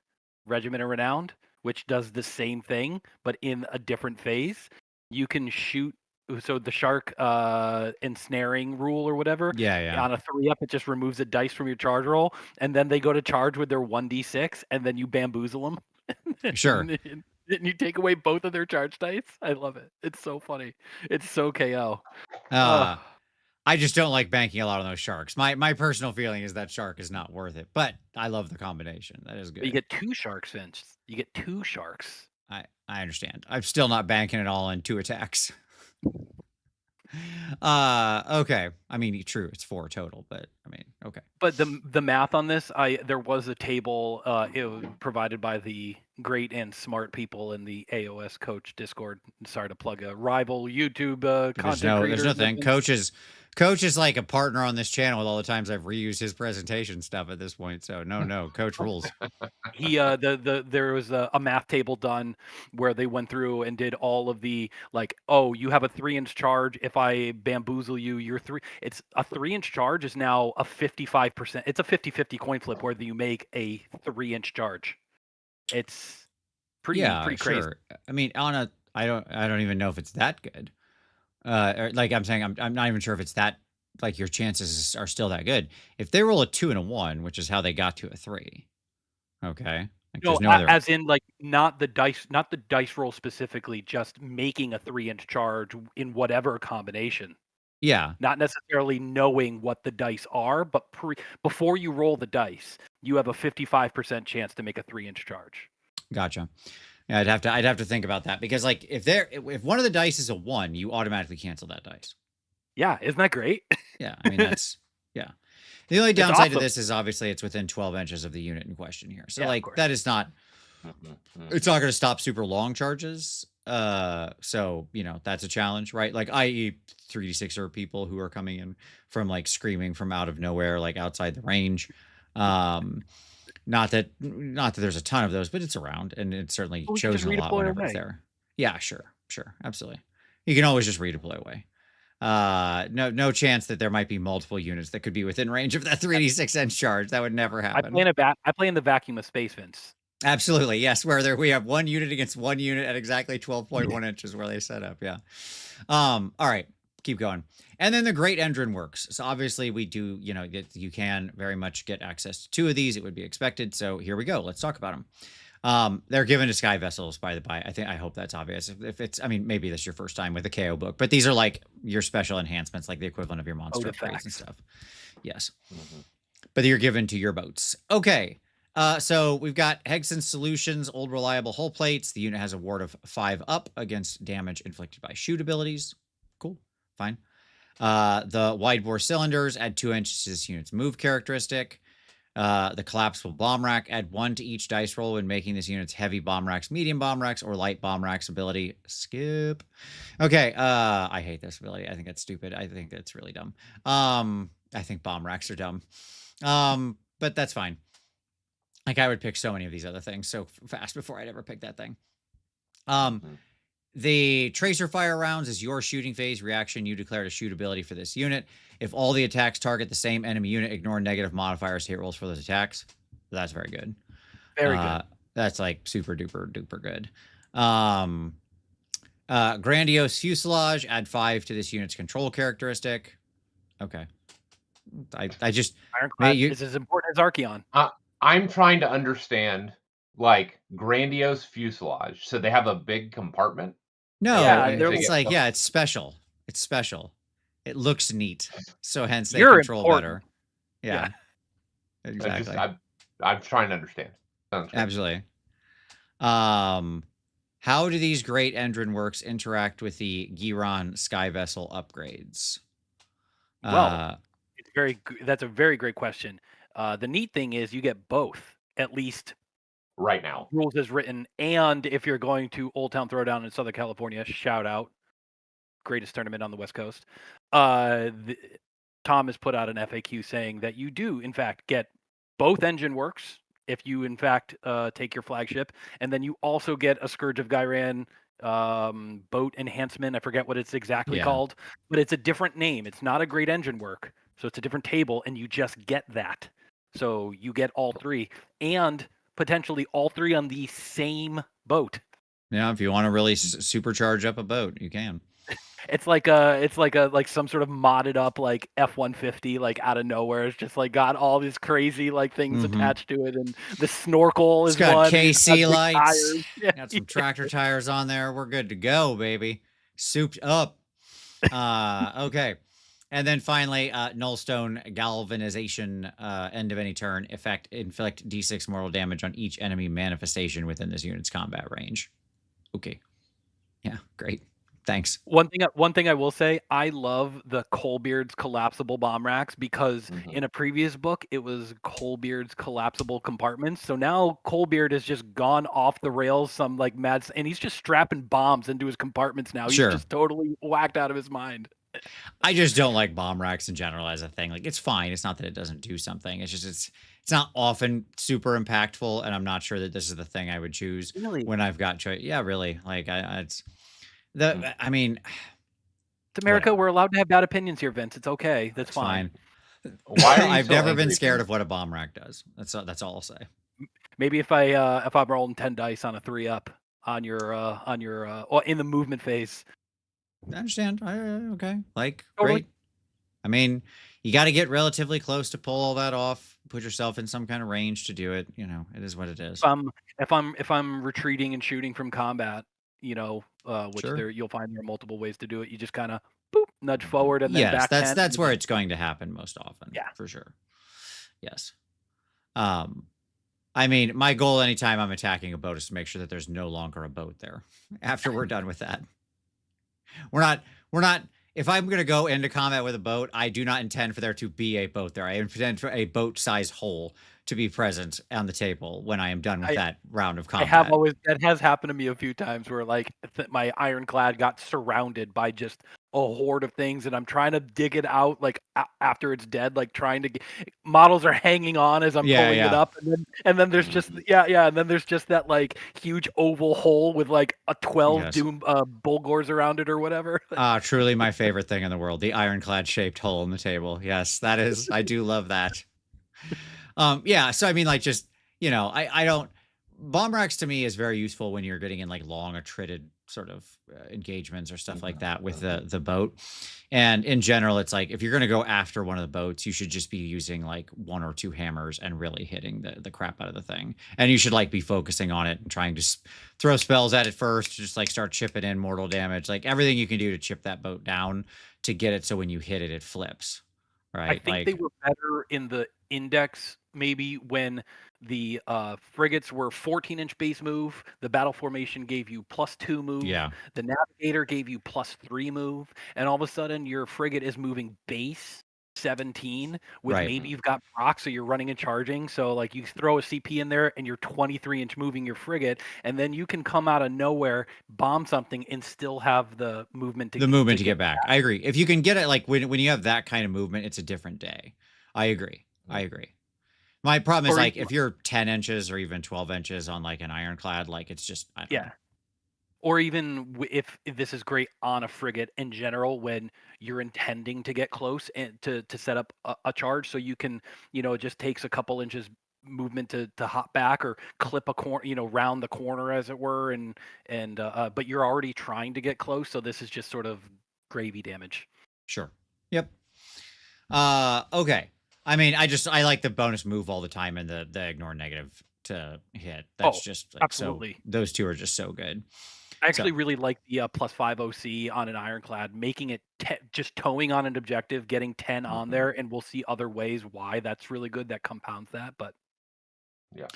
Regiment of Renowned, which does the same thing but in a different phase, you can shoot. So the Shark ensnaring rule or whatever, yeah. on a 3 up, it just removes a dice from your charge roll, and then they go to charge with their 1d6, and then you bamboozle them. Sure. And you take away both of their charge dice. I love it. It's so funny. It's so KO. I just don't like banking a lot on those sharks. My personal feeling is that shark is not worth it, but I love the combination. That is good. But you get 2 sharks, Vince. You get 2 sharks. I understand. I'm still not banking it all in 2 attacks. Okay. I mean, true, it's 4 total, but I mean, okay. But the math on this, there was a table provided by the great and smart people in the AOS Coach Discord. Sorry to plug a rival YouTube content creator. There's no thing. Coach is like a partner on this channel with all the times I've reused his presentation stuff at this point. So no, Coach rules. He there was a math table done where they went through and did all of the like, oh, you have a 3-inch charge. If I bamboozle you, you're 3. It's a 3-inch charge is now a 55%. It's a 50-50 coin flip whether you make a 3-inch charge. It's pretty crazy. Sure. I mean, I don't even know if it's that good. Like I'm saying, I'm not even sure if it's that, like your chances are still that good. If they roll a 2 and a 1, which is how they got to a 3. Okay. Like, No, there's no other. as in like not the dice roll specifically, just making a 3-inch charge in whatever combination. Yeah. Not necessarily knowing what the dice are, but before you roll the dice, you have a 55% chance to make a 3-inch charge. Gotcha. Yeah, I'd have to think about that because like if one of the dice is a 1, you automatically cancel that dice. Yeah, isn't that great? Yeah, I mean that's yeah. The only downside to this is obviously it's within 12 inches of the unit in question here. So like that is not it's not going to stop super long charges. So, you know, that's a challenge, right? Like i.e. 3d6er people who are coming in from like screaming from out of nowhere, like outside the range. Not that there's a ton of those, but it's around and it's certainly chosen a lot whenever it's there. Yeah, sure, absolutely. You can always just redeploy away. No chance that there might be multiple units that could be within range of that 3d6 charge. That would never happen. I play in the vacuum of space, Vince. Absolutely, yes. Where we have one unit against one unit at exactly 12.1 inches where they set up. Yeah. All right, keep going. And then the Great Engine works. So obviously we do, you know, you can very much get access to 2 of these. It would be expected. So here we go. Let's talk about them. They're given to sky vessels by the by. I hope that's obvious. If it's, I mean, maybe this is your first time with the KO book, but these are like your special enhancements, like the equivalent of your monster upgrades and stuff. Yes. But you're given to your boats. Okay. So we've got Hegson Solutions, old reliable hull plates. The unit has a ward of 5 up against damage inflicted by shoot abilities. Cool. Fine. The wide bore cylinders add 2 inches to this unit's move characteristic. The collapsible bomb rack, add 1 to each dice roll when making this unit's heavy bomb racks, medium bomb racks, or light bomb racks ability. Skip. Okay. I hate this ability. I think that's stupid. I think that's really dumb. I think bomb racks are dumb. But that's fine. Like I would pick so many of these other things so fast before I'd ever pick that thing. The tracer fire rounds is your shooting phase reaction. You declare a shoot ability for this unit. If all the attacks target the same enemy unit, ignore negative modifiers to hit rolls for those attacks. That's very good. Very good. That's like super duper duper good. Grandiose fuselage, add 5 to this unit's control characteristic. Okay. I just Ironclad is as important as Archeon. I'm trying to understand like grandiose fuselage. So they have a big compartment. No, it's like it's special. It's special. It looks neat. So hence they control better. Yeah. Exactly. I'm trying to understand. Absolutely. How do these Great Engine works interact with the Giron Sky Vessel upgrades? Well, that's a very great question. The neat thing is you get both, at least right now. Rules as written, and if you're going to Old Town Throwdown in Southern California, shout out, greatest tournament on the West Coast. Tom has put out an FAQ saying that you do, in fact, get both engine works if you, in fact, take your flagship, and then you also get a Scourge of Gyran boat enhancement. I forget what it's exactly called, but it's a different name. It's not a Great Engine work, so it's a different table, and you just get that. So you get all 3, and potentially all 3 on the same boat. Yeah, if you want to really supercharge up a boat, you can. It's like some sort of modded up like F-150 like out of nowhere. It's just like got all these crazy like things attached to it, and the snorkel is got one. KC lights. Got some tractor tires on there. We're good to go, baby. Souped up. Okay. And then finally, Nullstone Galvanization, end of any turn, inflict D6 mortal damage on each enemy manifestation within this unit's combat range. Okay. Yeah, great. Thanks. One thing I will say, I love the Coalbeard's collapsible bomb racks because in a previous book it was Coalbeard's collapsible compartments. So now Coalbeard has just gone off the rails, some like mad, and he's just strapping bombs into his compartments now. He's Sure. just totally whacked out of his mind. I just don't like bomb racks in general as a thing. Like, it's fine. It's not that it doesn't do something. It's just it's not often super impactful, and I'm not sure that this is the thing I would choose Really, when I've got choice. Yeah, really. Like, it's the. I mean, it's America. whatever. We're allowed to have bad opinions here, Vince. It's okay. That's It's fine. Why are you I've so never been angry, scared Vince? of what a bomb rack does. That's all I'll say. Maybe if I'm rolling 10 dice on a 3-up on your or in the movement phase. I understand. Okay. Like, Totally. great. I mean, you got to get relatively close to pull all that off. Put yourself in some kind of range to do it. You know, it is what it is. If I'm retreating and shooting from combat, you know, which Sure. you'll find there are multiple ways to do it. You just kind of nudge forward and then Yes, back. that's where it's going to happen most often. Yeah. For sure. Yes. I mean, my goal anytime I'm attacking a boat is to make sure that there's no longer a boat there after we're done with that. We're not, if I'm going to go into combat with a boat, I do not intend for there to be a boat there. I intend for a boat sized hole to be present on the table when I am done with that round of combat. That has happened to me a few times where like my ironclad got surrounded by just a horde of things and I'm trying to dig it out like after it's dead, like trying to get models are hanging on as I'm pulling it up and then there's just and then there's just that like huge oval hole with like a 12 doom bulgors around it or whatever. Truly my favorite thing in the world, the ironclad shaped hole in the table. Yes, that is, I do love that. Yeah, so I mean, like, just, you know, I don't, bomb racks to me is very useful when you're getting in like long attrited sort of engagements or stuff like that with the boat. And in general, it's like, if you're going to go after one of the boats, you should just be using like 1 or 2 hammers and really hitting the crap out of the thing. And you should like be focusing on it and trying to throw spells at it first, just like start chipping in mortal damage, like everything you can do to chip that boat down to get it so when you hit it, it flips. Right. I think they were better in the index maybe when the frigates were 14-inch base move, the battle formation gave you +2 move, the navigator gave you +3 move, and all of a sudden your frigate is moving base 17 with maybe you've got proc, so you're running and charging. So like you throw a CP in there and you're 23-inch moving your frigate, and then you can come out of nowhere, bomb something, and still have the movement to get back. I agree. If you can get it, like when you have that kind of movement, it's a different day. I agree. My problem is like if you're 10 inches or even 12 inches on like an ironclad, like it's just I don't know. Or even if this is great on a frigate in general when you're intending to get close and to set up a charge, so you can, you know, it just takes a couple inches movement to hop back or clip a corner, you know, round the corner as it were, and but you're already trying to get close, so this is just sort of gravy damage. Sure. Yep. Okay. I mean, I like the bonus move all the time and the ignore negative to hit. That's just like, absolutely. So those two are just so good. I actually really like the +5 OC on an ironclad, making it just towing on an objective, getting 10 on there, and we'll see other ways why that's really good. That compounds that, but yeah.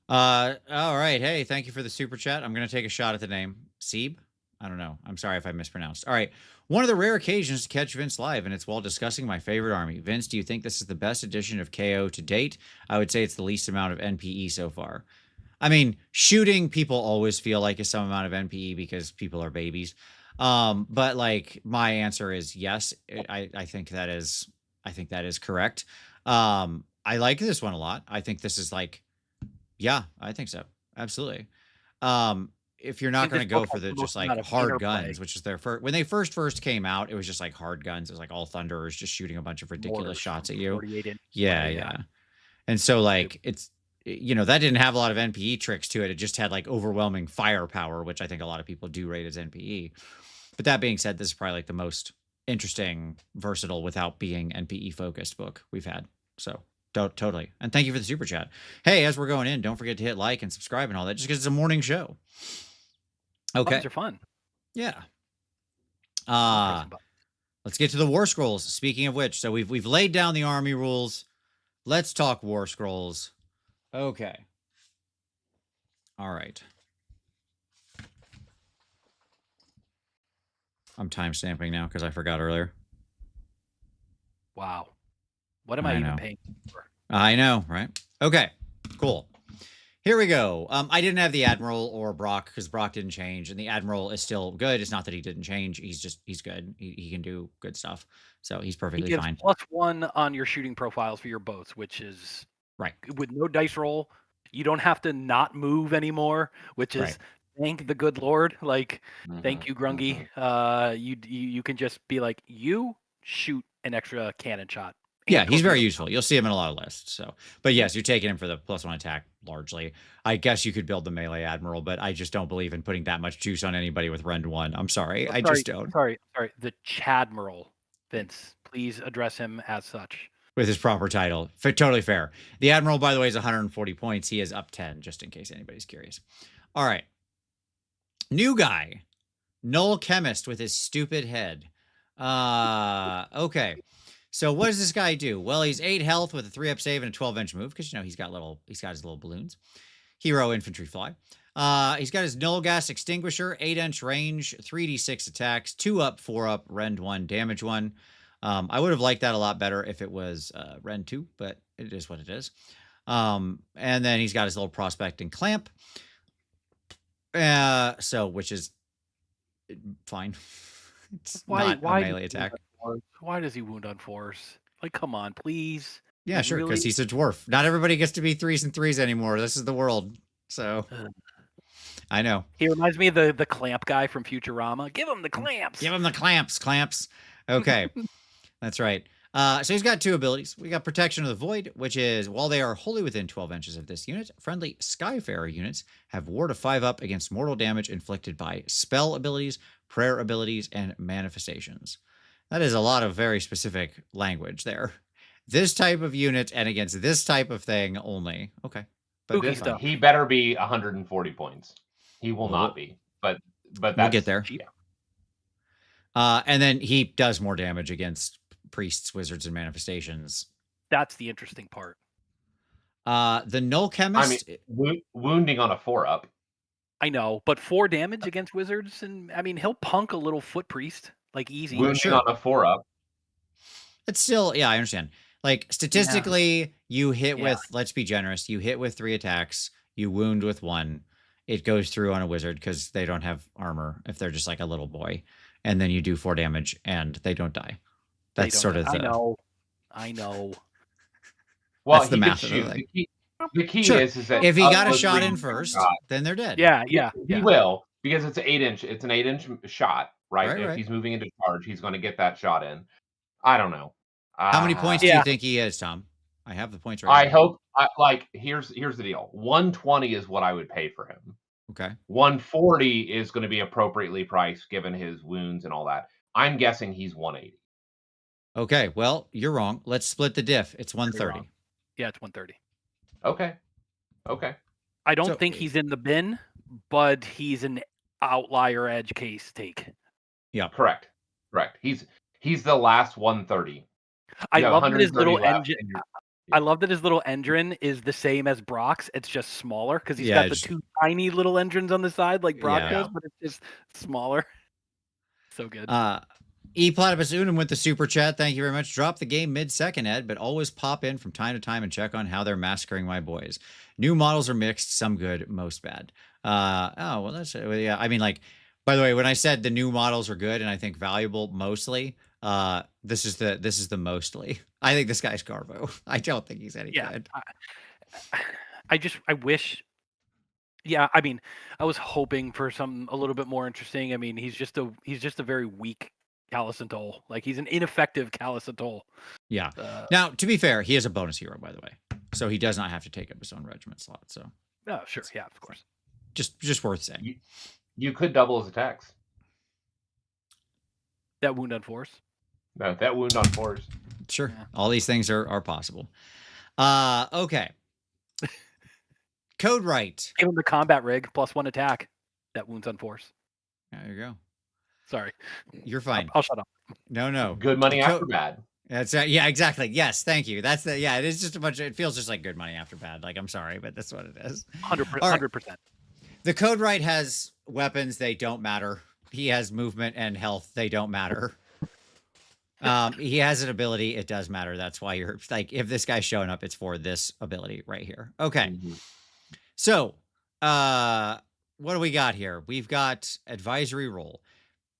All right. Hey, thank you for the super chat. I'm gonna take a shot at the name Seeb. I don't know. I'm sorry if I mispronounced. All right. One of the rare occasions to catch Vince live, and it's while discussing my favorite army. Vince, do you think this is the best edition of KO to date? I would say it's the least amount of NPE so far. I mean, shooting people always feel like is some amount of NPE because people are babies. But like my answer is yes. I think that is correct. I like this one a lot. I think this is like, yeah, I think so. Absolutely. If you're not going to go for the just like hard guns, which is their first, when they first came out, it was just like hard guns. It was like all thunderers just shooting a bunch of ridiculous shots at you. Yeah. And so like it's, you know, that didn't have a lot of NPE tricks to it. It just had like overwhelming firepower, which I think a lot of people do rate as NPE. But that being said, this is probably like the most interesting, versatile, without being NPE focused book we've had. So totally. And thank you for the super chat. Hey, as we're going in, don't forget to hit like and subscribe and all that, just because it's a morning show. Okay. Those are fun. Yeah. Let's get to the war scrolls. Speaking of which, so we've laid down the army rules. Let's talk war scrolls. Okay. All right. I'm timestamping now because I forgot earlier. Wow. What am I even paying for? I know, right? Okay, cool. Here we go. I didn't have the Admiral or Brock because Brock didn't change, and the Admiral is still good. It's not that he didn't change. He's good. He can do good stuff. So he's perfectly He gives fine. +1 on your shooting profiles for your boats, which is Right. with no dice roll. You don't have to not move anymore, which is Right. thank the good Lord. Like, thank Mhm, you, Grungy. mhm. You can just be like, you shoot an extra cannon shot. Yeah, and he's very torpedo. useful. You'll see him in a lot of lists. So, but yes, you're taking him for the +1 attack largely. I guess you could build the melee Admiral, but I just don't believe in putting that much juice on anybody with Rend 1. I'm sorry. I just don't. Sorry. The Chadmiral, Vince. Please address him as such. With his proper title. Totally fair. The Admiral, by the way, is 140 points. He is up 10, just in case anybody's curious. All right. New guy. Null Chemist with his stupid head. Okay. So what does this guy do? Well, he's 8 health with a 3-up save and a 12-inch move because, he's got his little balloons. Hero infantry fly. He's got his null gas extinguisher, 8-inch range, 3d6 attacks, 2-up, 4-up, rend 1, damage 1. I would have liked that a lot better if it was rend 2, but it is what it is. And then he's got his little prospecting clamp. Which is fine. It's not a melee attack. Why does he wound on force? Like, come on, please. Yeah, sure, because he's a dwarf. Not everybody gets to be 3s and 3s anymore. This is the world. So I know. He reminds me of the clamp guy from Futurama. Give him the clamps. Give him the clamps. Okay. That's right. So he's got 2 abilities. We got Protection of the Void, which is while they are wholly within 12 inches of this unit, friendly Skyfarer units have ward of 5-up against mortal damage inflicted by spell abilities, prayer abilities, and manifestations. That is a lot of very specific language there. This type of unit and against this type of thing only. Okay. But he better be 140 points. He will not be. But that's, we'll get there. Yeah. And then he does more damage against priests, wizards, and manifestations. That's the interesting part. The Null Chemist. I mean, wounding on a 4-up. I know, but 4 damage against wizards, and I mean, he'll punk a little foot priest like easy. Wounding on a 4-up. It's still, I understand. Like statistically, you hit with, let's be generous, you hit with 3 attacks, you wound with 1. It goes through on a wizard because they don't have armor if they're just like a little boy. And then you do 4 damage and they don't die. That's sort of the... I know. Well, that's the math of the thing. The key is that if he got a shot in first, then they're dead. Yeah. He will, because it's an 8-inch. It's an 8-inch shot, right? If right. he's moving into charge, he's going to get that shot in. I don't know. How many points do you think he is, Tom? I have the points right. I hope. Here's the deal. 120 is what I would pay for him. Okay. 140 is going to be appropriately priced given his wounds and all that. I'm guessing he's 180. Okay. Well, you're wrong. Let's split the diff. It's 130. Yeah, it's 130. Okay. I don't think he's in the bin, but he's an outlier edge case take. Yeah. Correct. He's the last 130. I love that his little engine. I love that his little engine is the same as Brock's. It's just smaller because he's got the 2 tiny little engines on the side like Brock does, but it's just smaller. So good. E Platypus Unum with the super chat. Thank you very much. Drop the game mid-second, Ed, but always pop in from time to time and check on how they're massacring my boys. New models are mixed, some good, most bad. That's yeah. I mean, like, by the way, when I said the new models are good and I think valuable mostly, this is the mostly. I think this guy's Garbo. I don't think he's any good. I wish. Yeah, I mean, I was hoping for something a little bit more interesting. I mean, he's just a very weak Calisantol. Like, he's an ineffective Calisantol. Yeah. Now, to be fair, he is a bonus hero, by the way, so he does not have to take up his own regiment slot. So. Oh, sure. Yeah, of course. Just worth saying. You could double his attacks. That wound on force. No, that wound on force. Sure. Yeah. All these things are possible. Okay. Code right. Give him the combat rig +1 attack. That wounds on force. There you go. Sorry. You're fine. I'll shut up. No. Good money after bad. That's yeah, exactly. Yes, thank you. That's it is just a bunch of, it feels just like good money after bad. Like, I'm sorry, but that's what it is. 100%. The code right has weapons. They don't matter. he has movement and health. They don't matter. He has an ability. It does matter. That's why you're like, if this guy's showing up, it's for this ability right here. Okay. So, what do we got here? We've got advisory role.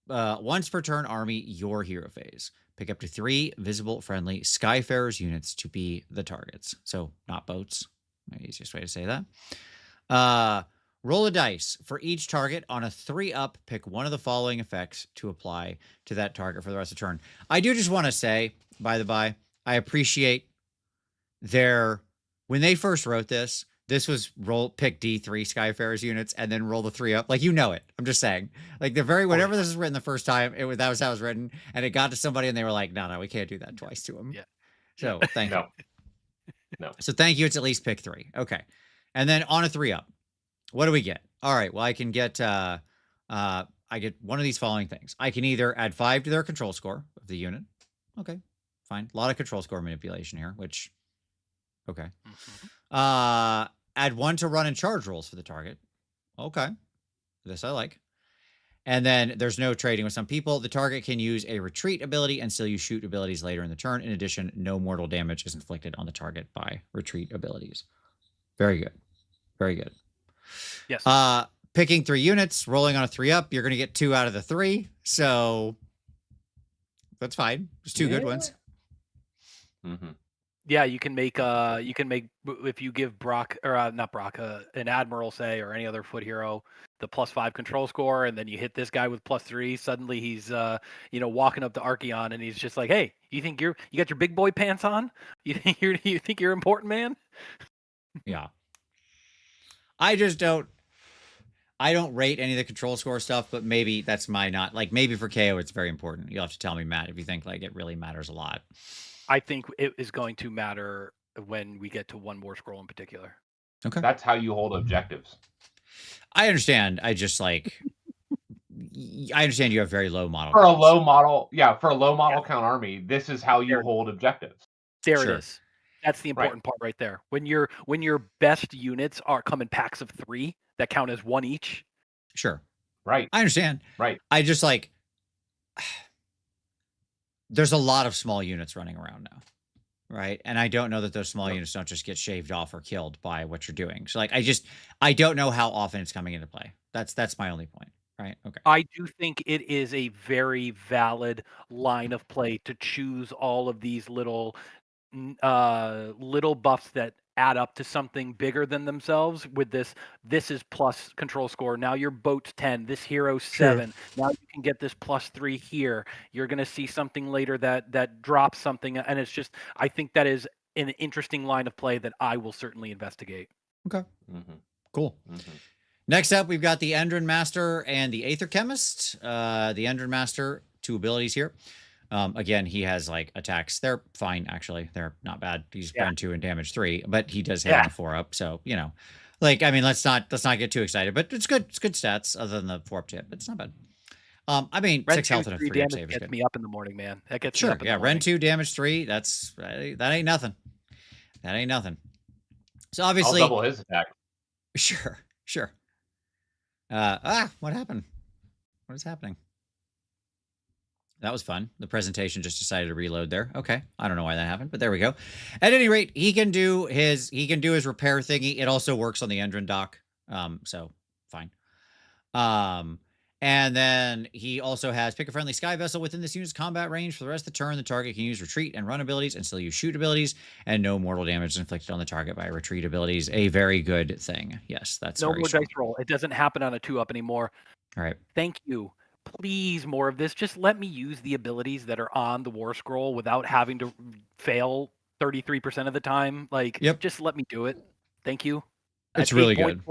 Once per turn, army your hero phase. Pick up to 3 visible friendly Skyfarers units to be the targets. So not boats. The easiest way to say that. Roll a dice. For each target on a 3-up, pick one of the following effects to apply to that target for the rest of the turn. I do just want to say, by the by, I appreciate when they first wrote this was pick D3 Skyfarers units and then roll the 3-up. Like, you know it. I'm just saying. Like, whenever this was written the first time, that was how it was written. And it got to somebody and they were like, no, we can't do that twice to him. Yeah. So thank you. No. So thank you. It's at least pick 3. Okay. And then on a 3-up, what do we get? All right. Well, I can get, I get one of these following things. I can either add 5 to their control score of the unit. Okay. Fine. A lot of control score manipulation here, which, okay. Add 1 to run and charge rolls for the target. Okay. This I like. And then there's no trading with some people. The target can use a retreat ability and still use shoot abilities later in the turn. In addition, no mortal damage is inflicted on the target by retreat abilities. Very good. Very good. Yes. Picking 3 units, rolling on a 3-up, you're going to get 2 out of the 3. So that's fine. There's 2 good ones. Yeah, you can make if you give Brock or not Brock, an admiral say or any other foot hero the +5 control score, and then you hit this guy with +3. Suddenly he's walking up to Archeon and he's just like, hey, you think you got your big boy pants on? You think you're important, man? Yeah. I don't rate any of the control score stuff, but maybe that's maybe for KO it's very important. You'll have to tell me, Matt, if you think like it really matters a lot. I think it is going to matter when we get to one war scroll in particular. Okay. That's how you hold objectives. I understand. I just I understand you have very low model. For a low model count army, this is how you hold objectives. There it is. That's the important part right there. When your best units come in packs of 3 that count as 1 each. Sure. Right. I understand. Right. I just there's a lot of small units running around now. Right. And I don't know that those small units don't just get shaved off or killed by what you're doing. So I don't know how often it's coming into play. That's my only point. Right. Okay. I do think it is a very valid line of play to choose all of these little buffs that add up to something bigger than themselves with this is plus control score. Now your boat's 10, this hero's 7. Now you can get this +3 here. You're going to see something later that drops something. And it's just, I think that is an interesting line of play that I will certainly investigate. Okay. Cool. Next up, we've got the Endrin Master and the Aether Chemist. The Endrin Master, 2 abilities here. Again, he has attacks. They're fine, actually. They're not bad. He's burn 2 and damage 3, but he does hit on a 4-up. So, let's not get too excited, but it's good. It's good stats other than the 4-up tip, but it's not bad. Ren 6 health and a 3-up save is gets good. me up in the morning, man. That gets sure. me up in the morning. Ren 2 damage 3. That ain't nothing. That ain't nothing. So obviously, I'll double his attack. Sure. What happened? What is happening? That was fun. The presentation just decided to reload there. Okay. I don't know why that happened, but there we go. At any rate, he can do his repair thingy. It also works on the Endrin dock. So fine. And then he also has pick a friendly sky vessel within this unit's combat range for the rest of the turn. The target can use retreat and run abilities and still use shoot abilities, and no mortal damage is inflicted on the target by retreat abilities. A very good thing. Yes, that's no very more strong. dice roll. It doesn't happen on a 2-up anymore. All right. Thank you. Please, more of this. Just let me use the abilities that are on the war scroll without having to fail 33% of the time. Just let me do it. Thank you. It's really good.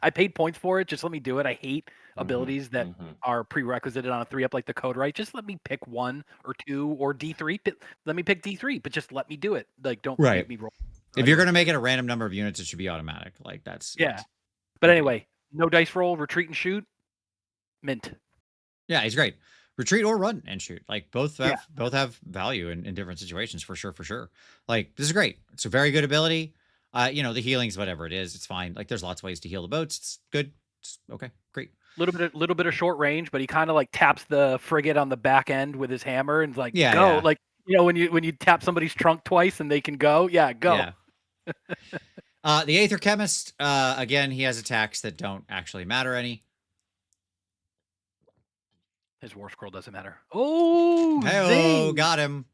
I paid points for it. Just let me do it. I hate abilities that are prerequisited on a 3-up like the code, right? Just let me pick 1 or 2 or D3. Let me pick D3, but just let me do it. Don't make me roll. If you're going to make it a random number of units, it should be automatic. That's But anyway, no dice roll, retreat and shoot. Mint. Yeah, he's great. Retreat or run and shoot. Both have value in different situations for sure. This is great. It's a very good ability. The healing's whatever it is, it's fine. There's lots of ways to heal the boats. It's good. It's okay, great. little bit of short range, but he kind of like taps the frigate on the back end with his hammer and like Yeah, go. yeah. Like when you tap somebody's trunk twice and they can go, go. Yeah. The Aether Chemist, again, he has attacks that don't actually matter any. His war scroll doesn't matter. Oh, Hey, zing! got him.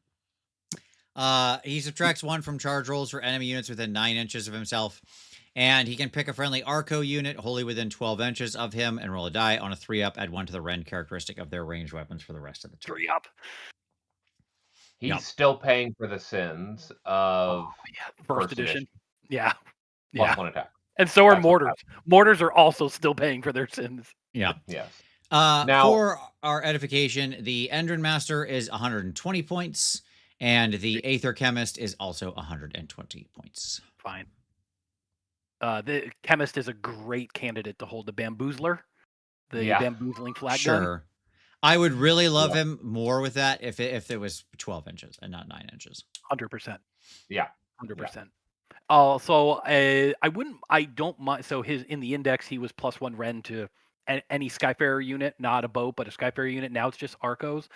He subtracts 1 from charge rolls for enemy units within 9 inches of himself. And he can pick a friendly Arco unit wholly within 12 inches of him and roll a die. On a 3-up, add 1 to the rend characteristic of their ranged weapons for the rest of the turn. 3-up. He's still paying for the sins of First edition. Yeah. Plus 1 attack. And so are That's what mortars. Mortars are also still paying for their sins. Yeah. Yes. Now, for our edification, the Endrin Master is 120 points, and the Aether Chemist is also 120 points. Fine. The Chemist is a great candidate to hold the Bamboozler, the bamboozling flag gun. Sure. I would really love him more with that if it was 12 inches and not 9 inches. 100%. Yeah. 100%. So I don't mind. So in the index, he was +1 rend to any Skyfarer unit, not a boat, but a Skyfarer unit. Now it's just Arcos.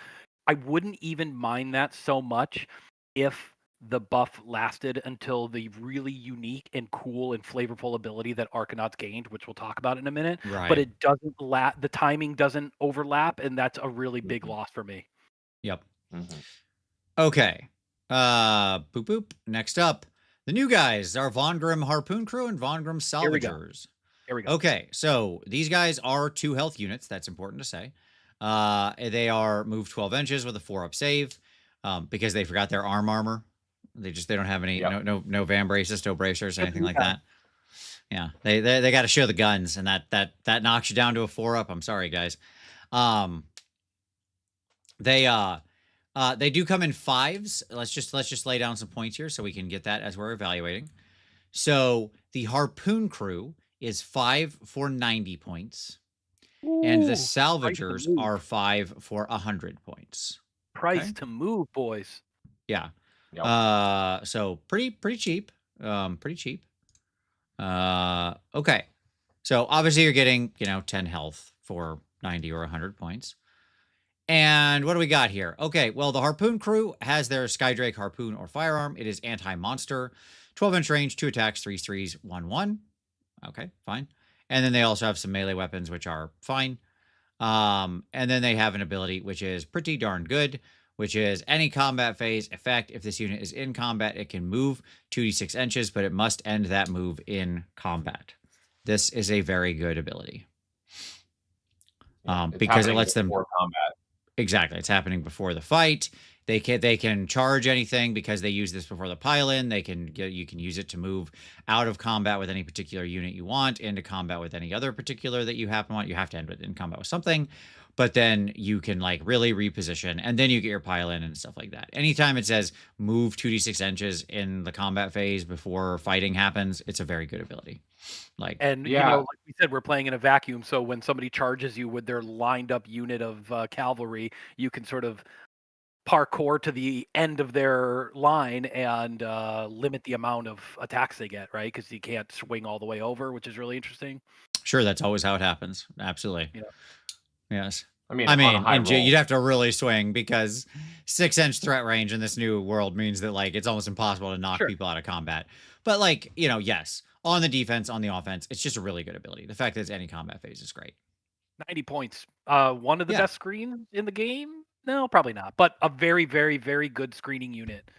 I wouldn't even mind that so much if the buff lasted until the really unique and cool and flavorful ability that Arconaut's gained, which we'll talk about in a minute. Right. But it doesn't the timing doesn't overlap, and that's a really big loss for me. Yep. Okay. Boop boop. Next up, the new guys are Von Grimm Harpoon Crew and Von Grimm Salvagers. Here we go. Okay, so these guys are 2 health units. That's important to say. They are moved 12 inches with a 4-up save because they forgot their armor. They don't have any no van braces, no bracers, anything like that. Yeah, they got to show the guns, and that knocks you down to a 4-up. I'm sorry, guys. They do come in 5s. Let's just lay down some points here so we can get that as we're evaluating. So the Harpoon Crew is 5 for 90 points. Ooh, and the Salvagers are 5 for 100 points. Price to move, boys. Yeah. Yep. So pretty cheap. Pretty cheap. Okay. So obviously you're getting, 10 health for 90 or 100 points. And what do we got here? Okay, well, the Harpoon Crew has their Skydrake Harpoon or Firearm. It is anti-monster. 12-inch range, 2 attacks, 3 threes, 1/1. Okay, fine. And then they also have some melee weapons, which are fine. And then they have an ability, which is pretty darn good, which is any combat phase effect. If this unit is in combat, it can move 2d6 inches, but it must end that move in combat. This is a very good ability. Because it lets them combat. Exactly. It's happening before the fight. They can charge anything because they use this before the pile-in. You can use it to move out of combat with any particular unit you want, into combat with any other particular that you happen to want. You have to end it in combat with something, but then you can really reposition, and then you get your pile-in and stuff like that. Anytime it says move 2d6 inches in the combat phase before fighting happens, it's a very good ability. Like we said, we're playing in a vacuum, so when somebody charges you with their lined up unit of cavalry, you can sort of parkour to the end of their line and limit the amount of attacks they get, right? Because you can't swing all the way over, which is really interesting. Sure, that's always how it happens. Absolutely. Yeah. Yes. I mean, you'd have to really swing because 6-inch threat range in this new world means that it's almost impossible to knock people out of combat. But yes, on the defense, on the offense, it's just a really good ability. The fact that it's any combat phase is great. 90 points. One of the best screens in the game? No, probably not. But a very, very, very good screening unit.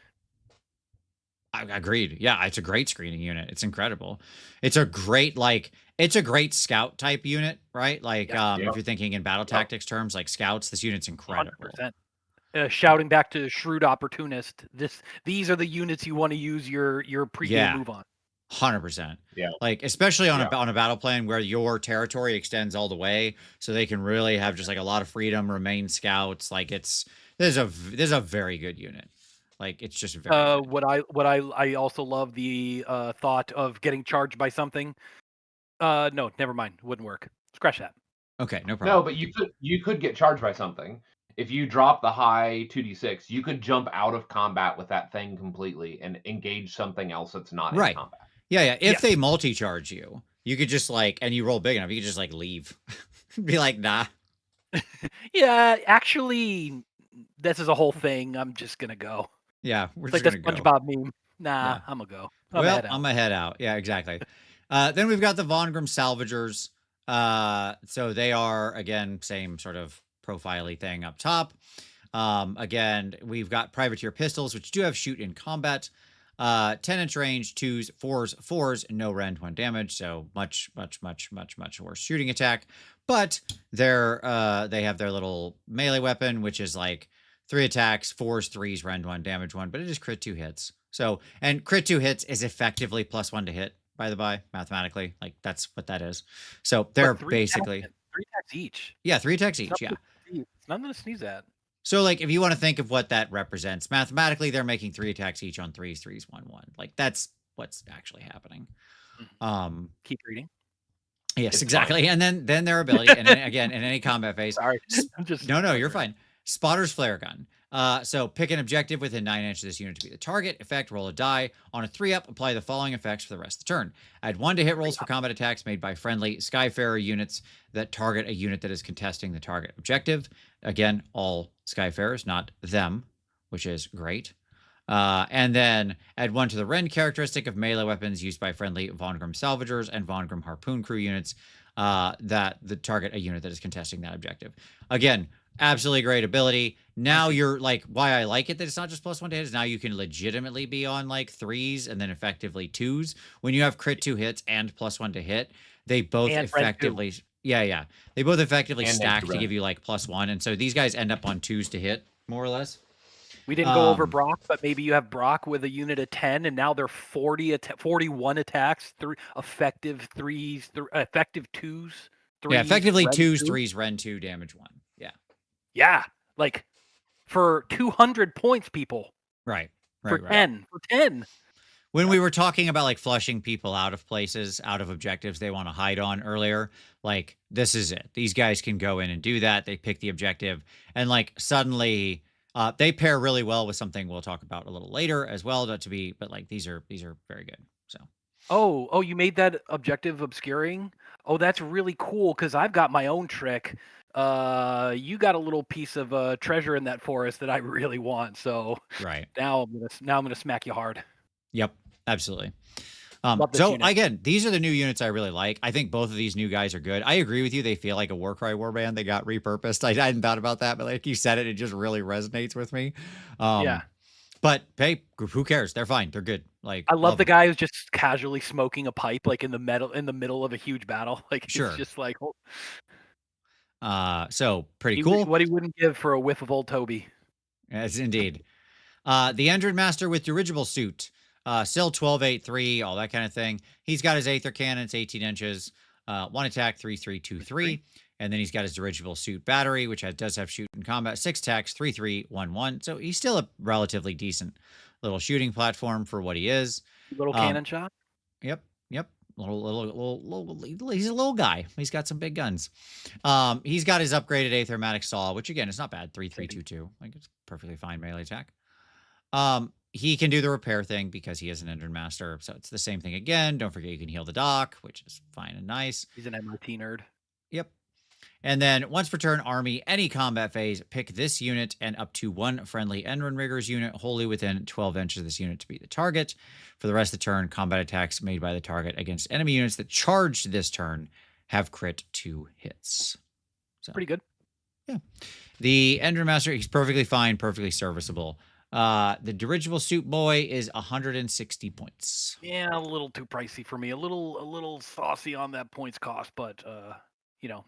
I agreed. Yeah, it's a great screening unit. It's incredible. It's a great scout type unit, right? If you're thinking in battle tactics terms, scouts, this unit's incredible. 100%. Shouting back to Shrewd Opportunist, these are the units you want to use your pre-game move on. 100%. Yeah. Especially on a battle plan where your territory extends all the way, so they can really have just a lot of freedom, remain scouts. This is a very good unit. It's just very good. What I also love the thought of getting charged by something. No, never mind. Wouldn't work. Scratch that. Okay, no problem. No, but you could get charged by something. If you drop the high 2d6, you could jump out of combat with that thing completely and engage something else that's not in combat. Yeah. If they multi-charge you, you could just and you roll big enough, you could just leave. Be like, nah. Yeah, actually, this is a whole thing. I'm just gonna go. Yeah, we're It's like just the gonna go. SpongeBob meme. Nah, Yeah. I'm gonna go. I'm Well, head out. I'm a head out. Yeah, exactly. Then we've got the Von Grimm Salvagers. So they are, again, same sort of profile-y thing up top. Again, we've got privateer pistols, which do have shoot in combat. 10-inch range, 2s, 4s, no rend, 1 damage. So much worse shooting attack. But they have their little melee weapon, which is like 3 attacks, 4s, 3s, rend 1, damage 1, but it is crit 2 hits. So, and crit 2 hits is effectively +1 to hit, by the by, mathematically. Like, that's what that is. So they're But basically, 3 attacks each. yeah, 3 attacks It's each, yeah. nothing to sneeze at. So, like, if you want to think of what that represents, mathematically, they're making 3 attacks each on 3s, 3s, 1, 1. Like, that's what's actually happening. Keep reading. Yes, It's exactly. fine. And then their ability, and then, again, in any combat phase. Sorry, I'm just No, you're fine. Spotter's flare gun. So pick an objective within 9 inches of this unit to be the target. Effect, roll a die. On a 3-up, apply the following effects for the rest of the turn. Add 1 to hit rolls for combat attacks made by friendly Skyfarer units that target a unit that is contesting the target objective. Again, all Skyfarers, not them, which is great. And then add 1 to the rend characteristic of melee weapons used by friendly Von Grimm Salvagers and Von Grimm Harpoon Crew units that the target a unit that is contesting that objective. Again, absolutely great ability. Now you're like, why I like it that it's not just +1 to hit is now you can legitimately be on like 3s and then effectively 2s. When you have crit 2 hits and +1 to hit, they both And effectively, yeah. They both effectively And stack negative to give rend. you like +1. And so these guys end up on 2s to hit, more or less. We didn't go over Brock, but maybe you have Brock with a unit of 10, and now they're 41 attacks, effective 2s, 3s. Yeah, effectively rend 2s, 2. 3s, rend 2, damage 1. Yeah. Yeah, like for 200 points, people. Right. For 10. When we were talking about like flushing people out of places, out of objectives they want to hide on earlier, like this is it. These guys can go in and do that. They pick the objective, and like suddenly they pair really well with something we'll talk about a little later as well. But like these are very good. So. Oh, you made that objective obscuring? Oh, that's really cool because I've got my own trick. You got a little piece of treasure in that forest that I really want. So Right. now I'm gonna smack you hard. Yep. Absolutely. Love this So unit. again, these are the new units I really like. I think both of these new guys are good. I agree with you. They feel like a Warcry warband. They got repurposed. I hadn't thought about that, but like you said it just really resonates with me. Yeah. But hey, who cares? They're fine. They're good. Like I love the them. guy who's just casually smoking a pipe, like in the middle of a huge battle. Like Sure. he's just like, So pretty cool. what he wouldn't give for a whiff of Old Toby. Yes, indeed. The Endred Master with dirigible suit. Still 12-8-3, all that kind of thing. He's got his Aether Cannon, it's 18 inches. 1 attack, 3-3-2-3. And then he's got his dirigible suit battery, which does have shoot in combat. 6 attacks, 3-3-1-1. So he's still a relatively decent little shooting platform for what he is. Little cannon shot. Yep. Little, he's a little guy. He's got some big guns. He's got his upgraded Aethermatic Saw, which again is not bad. 3-3-2-2. Like it's perfectly fine melee attack. He can do the repair thing because he is an Endred Master. So it's the same thing again. Don't forget you can heal the dock, which is fine and nice. He's an MRT nerd. Yep. And then once per turn, army, any combat phase, pick this unit and up to 1 friendly Endrinriggers unit wholly within 12 inches of this unit to be the target. For the rest of the turn, combat attacks made by the target against enemy units that charged this turn have crit 2 hits. So pretty good. Yeah. The Endred Master, he's perfectly fine, perfectly serviceable. The dirigible suit boy is 160 points. Yeah, a little too pricey for me. A little saucy on that points cost, but you know,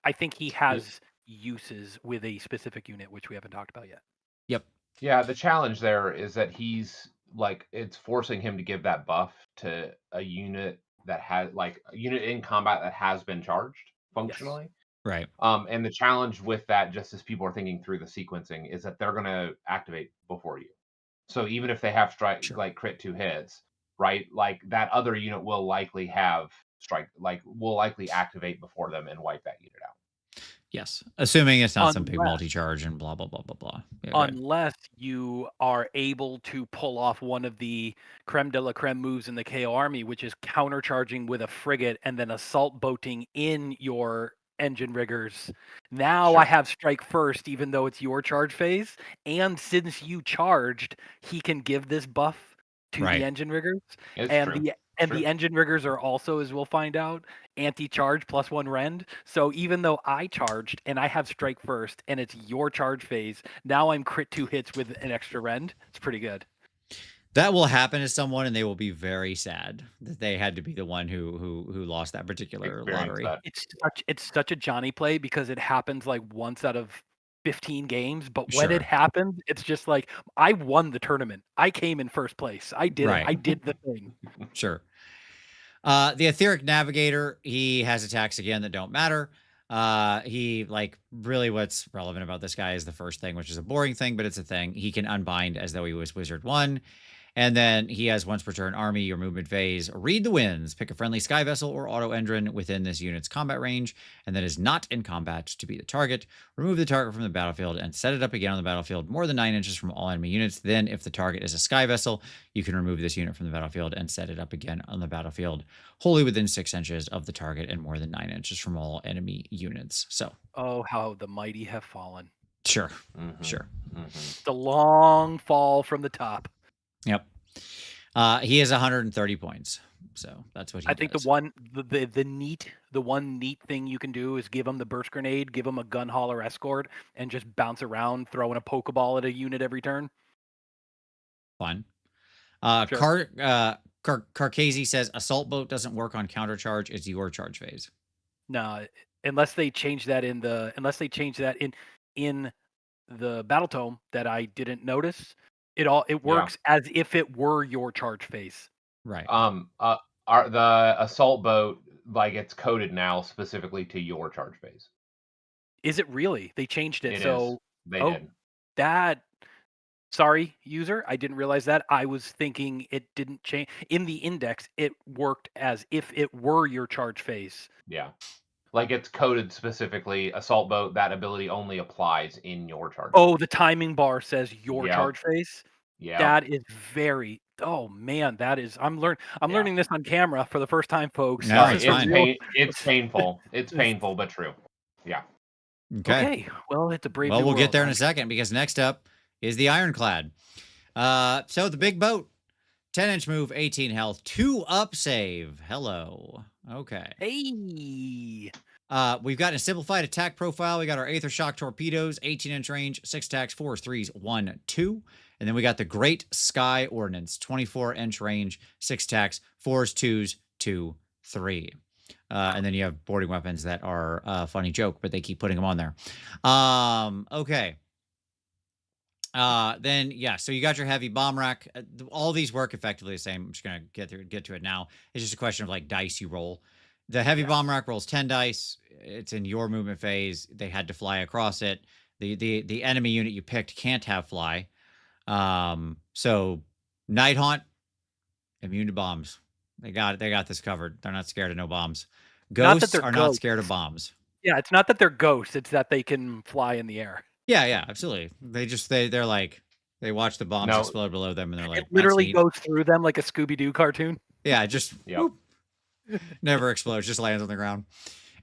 I think he has uses with a specific unit, which we haven't talked about yet. Yep. Yeah, the challenge there is that he's like it's forcing him to give that buff to a unit that has like a unit in combat that has been charged functionally. Right. And the challenge with that, just as people are thinking through the sequencing, is that they're going to activate before you. So even if they have strike like crit 2 hits, right? Like that other unit will likely have strike, like will likely activate before them and wipe that unit out. Yes, assuming it's not some big multi-charge and blah blah blah blah blah. Yeah, unless you are able to pull off one of the creme de la creme moves in the KO army, which is countercharging with a frigate and then assault boating in your engine riggers. Now Sure. I have strike first, even though it's your charge phase. And since you charged, he can give this buff to Right. the engine riggers. It's And true. the engine riggers are also, as we'll find out, anti-charge +1 rend. So even though I charged and I have strike first and it's your charge phase, now I'm crit 2 hits with an extra rend. It's pretty good. That will happen to someone, and they will be very sad that they had to be the one who lost that particular Experience lottery. that. It's such a Johnny play because it happens like once out of 15 games, but when Sure. it happens, it's just like I won the tournament. I came in first place. I did Right. it. I did the thing. Sure. The Etheric Navigator, he has attacks again that don't matter. He like really what's relevant about this guy is the first thing, which is a boring thing, but it's a thing. He can unbind as though he was Wizard 1. And then he has once per turn army, your movement phase. Read the winds. Pick a friendly sky vessel or auto engine within this unit's combat range and that is not in combat to be the target. Remove the target from the battlefield and set it up again on the battlefield more than 9 inches from all enemy units. Then, if the target is a sky vessel, you can remove this unit from the battlefield and set it up again on the battlefield, wholly within 6 inches of the target and more than 9 inches from all enemy units. So, Oh, how the mighty have fallen. sure, Mhm. sure. Mhm. The long fall from the top. Yep. He has 130 points. So that's what he I think does. the one neat thing you can do is give him the burst grenade, give him a gunhauler escort, and just bounce around, throwing a pokeball at a unit every turn. Fun. Sure. Carcasi says assault boat doesn't work on counter charge. It's your charge phase. No, unless they change that in the Battletome that I didn't notice. It works as if it were your charge phase. Right. The assault boat, like it's coded now specifically to your charge phase. Is it really? They changed it. It So is. They did. that sorry, user, I didn't realize that. I was thinking it didn't change. In the index, it worked as if it were your charge phase. Yeah. Like it's coded specifically, assault boat, that ability only applies in your charge. Oh, the timing bar says your Yep. charge phase. Yeah. That is very. Oh man, that is. I'm learning this on camera for the first time, folks. No, This it's is a fine. real- It's painful. It's painful, but true. Yeah. Okay. Well, it's a brave. Well, new we'll get world, there in man. a second because next up is the Ironclad. So the big boat, 10-inch move, 18 health, 2-up save. Hello. Okay. Hey. We've got a simplified attack profile. We got our Aether Shock torpedoes, 18-inch range, 6 attacks, 4s, 3s, 1, 2. And then we got the Great Sky Ordnance, 24-inch range, 6 attacks, 4s, 2s, 2, 3. And then you have boarding weapons that are a funny joke, but they keep putting them on there. Okay. Then yeah, so you got your heavy bomb rack. All these work effectively the same. I'm just gonna get to it now. It's just a question of like dice you roll. The heavy bomb rack rolls 10 dice. It's in your movement phase. They had to fly across it. The enemy unit you picked can't have fly. So Night Haunt, immune to bombs. They got this covered. They're not scared of no bombs. Ghosts are not scared of bombs. Yeah, it's not that they're ghosts, it's that they can fly in the air. Yeah, absolutely. They're like they watch the bombs explode below them and they're like, it literally goes through them like a Scooby-Doo cartoon. Yeah, just whoop, never explodes, just lands on the ground.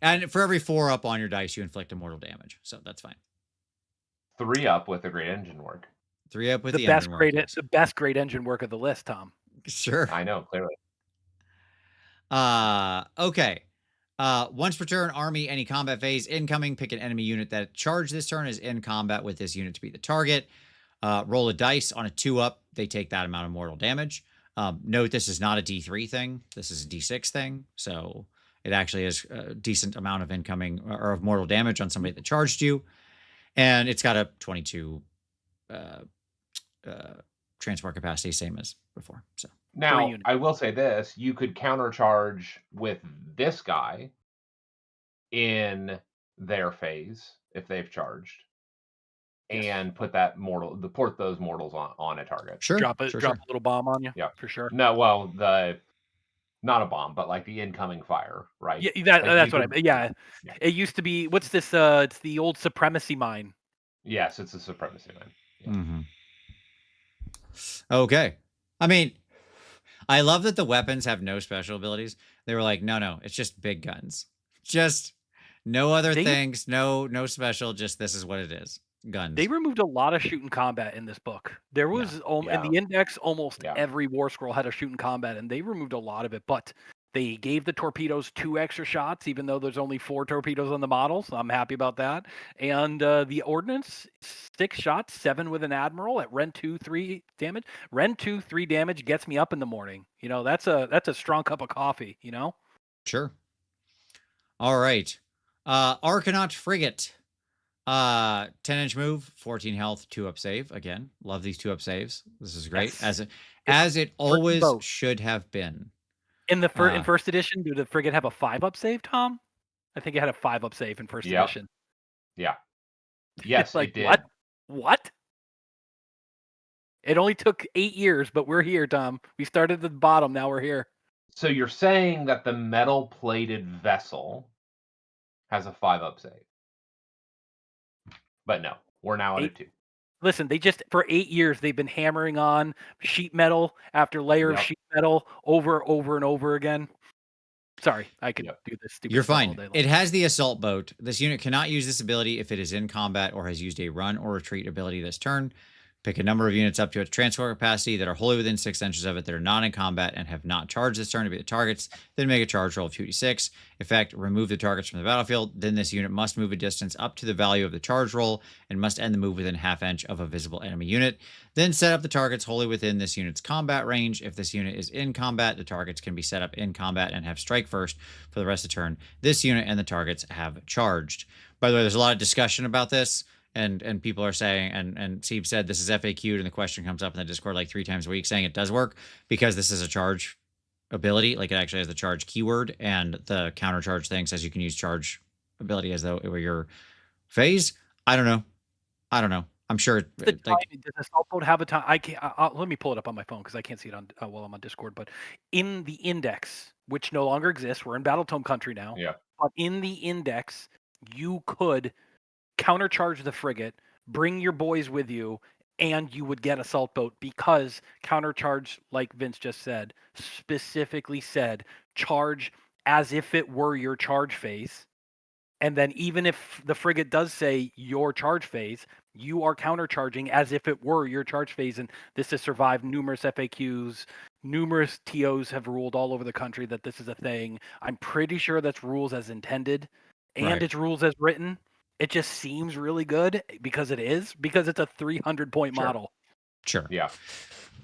And for every 4 up on your dice, you inflict immortal damage. So that's fine. 3 up with the great engine work. 3 up with the best great engine work of the list, Tom. Sure. I know, clearly. Okay. Once per turn, army, any combat phase, incoming, pick an enemy unit that charged this turn is in combat with this unit to be the target. Roll a dice on a 2 up. They take that amount of mortal damage. Note this is not a D3 thing. This is a D6 thing. So it actually is a decent amount of incoming or of mortal damage on somebody that charged you. And it's got a 22 transport capacity, same as before. So now I will say this: you could countercharge with this guy in their phase if they've charged, and put port those mortals on a target. Sure. Drop a little bomb on you. Yeah, for sure. No, well, not a bomb, but like the incoming fire, right? Yeah, that's what I mean. Yeah. It used to be. What's this? It's the old supremacy mine. Yes, it's a supremacy mine. Yeah. Mm-hmm. Okay. I mean, I love that the weapons have no special abilities. They were like, no, it's just big guns. Just No other They things. No special. Just this is what it is. Guns. they removed a lot of shooting combat in this book. There Yeah. was in Yeah. the index, almost Yeah. every war scroll had a shooting combat, and they removed a lot of it. But they gave the torpedoes 2 extra shots, even though there's only 4 torpedoes on the model. So I'm happy about that. And the ordnance, 6 shots, 7 with an admiral at Ren 2, 3 damage. Ren 2, 3 damage gets me up in the morning. You know, that's a strong cup of coffee. You know. Sure. All right. Arconaut frigate. 10-inch move, 14 health, 2-up save. Again, love these 2-up saves. This is great. Yes. As it always boat. should have been. In the in first edition, did the frigate have a 5-up save, Tom? I think it had a 5-up save in first edition. Yeah. Yes, Like it did. what? It only took 8 years, but we're here, Tom. We started at the bottom, now we're here. So you're saying that the metal-plated vessel has a 5-up save. But no, we're now at a 2. Listen, they just for 8 years they've been hammering on sheet metal after layer of sheet metal over and over again. Sorry, I could do this stupid You're stuff all fine. day long. It has the assault boat. This unit cannot use this ability if it is in combat or has used a run or retreat ability this turn. Pick a number of units up to its transport capacity that are wholly within 6 inches of it that are not in combat and have not charged this turn to be the targets. Then make a charge roll of 2d6. Effect, remove the targets from the battlefield. Then this unit must move a distance up to the value of the charge roll and must end the move within ½ inch of a visible enemy unit. Then set up the targets wholly within this unit's combat range. If this unit is in combat, the targets can be set up in combat and have strike first for the rest of the turn. This unit and the targets have charged. By the way, there's a lot of discussion about this. And people are saying, and Steve said this is FAQ'd, and the question comes up in the Discord like 3 times a week saying it does work because this is a charge ability. Like it actually has the charge keyword, and the counter charge thing says you can use charge ability as though it were your phase. I don't know. I'm sure. Does assault boat have a time? I can't. Let me pull it up on my phone because I can't see it on while I'm on Discord. But in the index, which no longer exists, we're in Battletome country now. Yeah. But in the index, you could countercharge the frigate, bring your boys with you, and you would get assault boat because countercharge, like Vince just said, specifically said charge as if it were your charge phase. And then even if the frigate does say your charge phase, you are countercharging as if it were your charge phase. And this has survived numerous FAQs. Numerous TOs have ruled all over the country that this is a thing. I'm pretty sure that's rules as intended and it's rules as written. It just seems really good because it's a 300-point model. Sure. Yeah.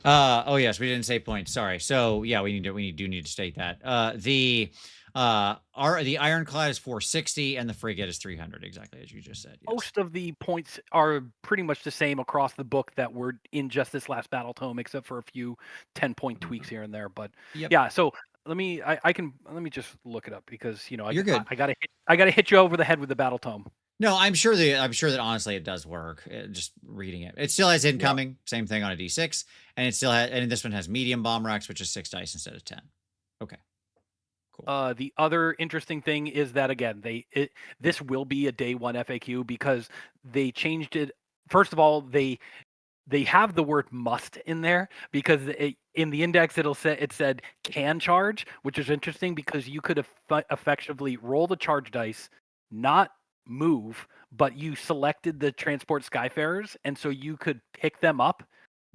Oh yes, we didn't say points. Sorry. So yeah, we do need to state that. The ironclad is 460 and the frigate is 300, exactly as you just said. Yes. Most of the points are pretty much the same across the book that were in just this last Battletome, except for a few 10-point tweaks here and there. But yeah, so let me just look it up because you're good. I gotta hit you over the head with the Battletome. No, I'm sure that honestly it does work. Just reading it, it still has incoming. Same thing on a D6, and it still has. And this one has medium bomb racks, which is 6 dice instead of 10. Okay, cool. The other interesting thing is that again, this will be a day 1 FAQ because they changed it. First of all, they have the word must in there because in the index it said can charge, which is interesting because you could effectively roll the charge dice, not move, but you selected the transport Skyfarers, and so you could pick them up,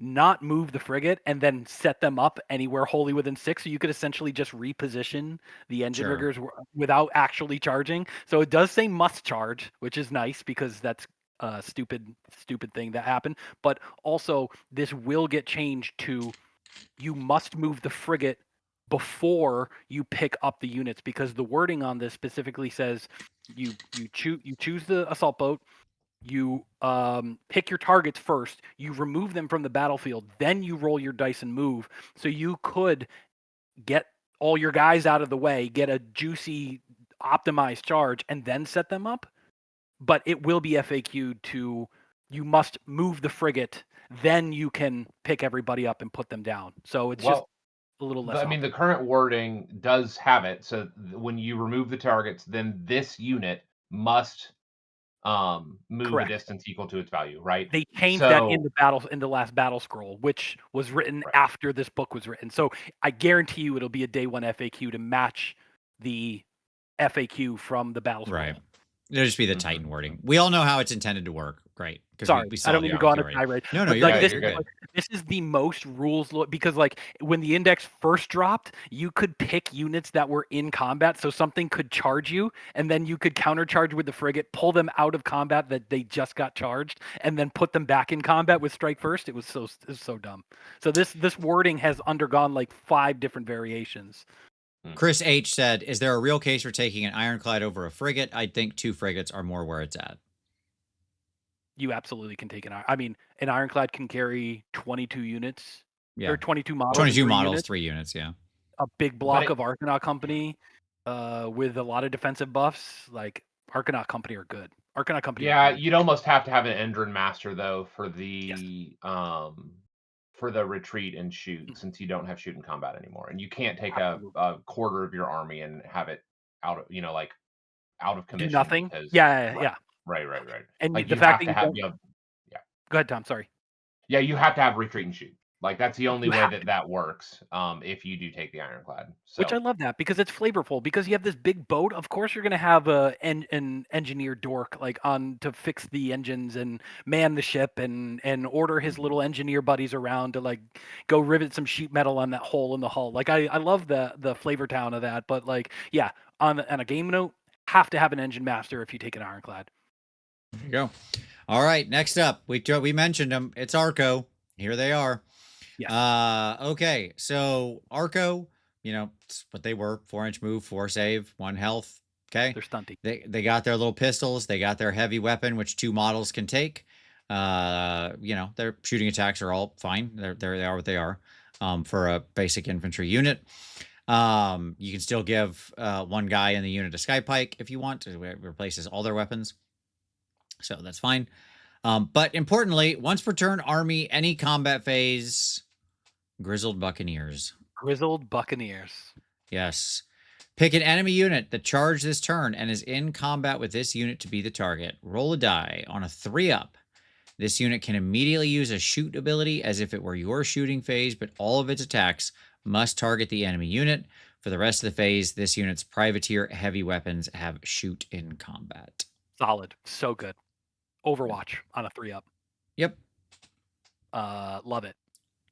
not move the frigate, and then set them up anywhere wholly within 6. So you could essentially just reposition the engine riggers without actually charging. So it does say must charge, which is nice because that's a stupid thing that happened. But also this will get changed to you must move the frigate before you pick up the units because the wording on this specifically says you choose the assault boat, you pick your targets first, you remove them from the battlefield, then you roll your dice and move. So you could get all your guys out of the way, get a juicy optimized charge, and then set them up. But it will be FAQ'd to you must move the frigate, then you can pick everybody up and put them down. So it's just a little less. I mean, the current wording does have it. So when you remove the targets, then this unit must move a distance equal to its value, right? They changed that in the last battle scroll, which was written after this book was written. So I guarantee you it'll be a day 1 FAQ to match the FAQ from the battle scroll. Right. It'll just be the Titan wording. We all know how it's intended to work. Great. Sorry, we saw I don't the mean to go on a already. tirade. No, but you're like good. this, You're good. this is the most rules because like when the index first dropped, you could pick units that were in combat, so something could charge you, and then you could countercharge with the frigate, pull them out of combat that they just got charged, and then put them back in combat with strike first. It was so dumb. So this wording has undergone like 5 different variations. Chris H said, "Is there a real case for taking an ironclad over a frigate? I think 2 frigates are more where it's at." You absolutely can take an ironclad can carry 22 units Yeah, or 22 models. 22 models, 3 units. Yeah, a big block of Arconaut company with a lot of defensive buffs. Like Arconaut company are good. Arconaut company. Yeah, you'd almost have to have an Endrin Master though for the retreat and shoot, since you don't have shoot in combat anymore, and you can't take a quarter of your army and have it out of like out of commission. Do nothing. Because, Yeah. Right. And like the you fact have that to you have, yeah. Go ahead, Tom. Sorry. Yeah, you have to have retreat and shoot. Like that's the only way that works. If you do take the ironclad, which I love that because it's flavorful. Because you have this big boat, of course you're going to have an engineer dork like on to fix the engines and man the ship and order his little engineer buddies around to like go rivet some sheet metal on that hole in the hull. Like I love the flavor town of that. But like on a game note, have to have an engine master if you take an ironclad. There you go. All right, next up, we mentioned them. It's Arco. Here they are. Yes. Okay, so Arco, it's what they were: 4-inch move, 4 save, 1 health. Okay, they're stunty. They got their little pistols. They got their heavy weapon, which 2 models can take. Their shooting attacks are all fine. They are what they are. For a basic infantry unit. You can still give 1 guy in the unit a sky pike if you want. It replaces all their weapons. So that's fine. But importantly, once per turn, army, any combat phase, Grizzled Buccaneers. Grizzled Buccaneers. Yes. Pick an enemy unit that charged this turn and is in combat with this unit to be the target. Roll a die. On a 3-up, this unit can immediately use a shoot ability as if it were your shooting phase, but all of its attacks must target the enemy unit. For the rest of the phase, this unit's privateer heavy weapons have shoot in combat. Solid. So good. Overwatch on a 3-up. Yep. Love it.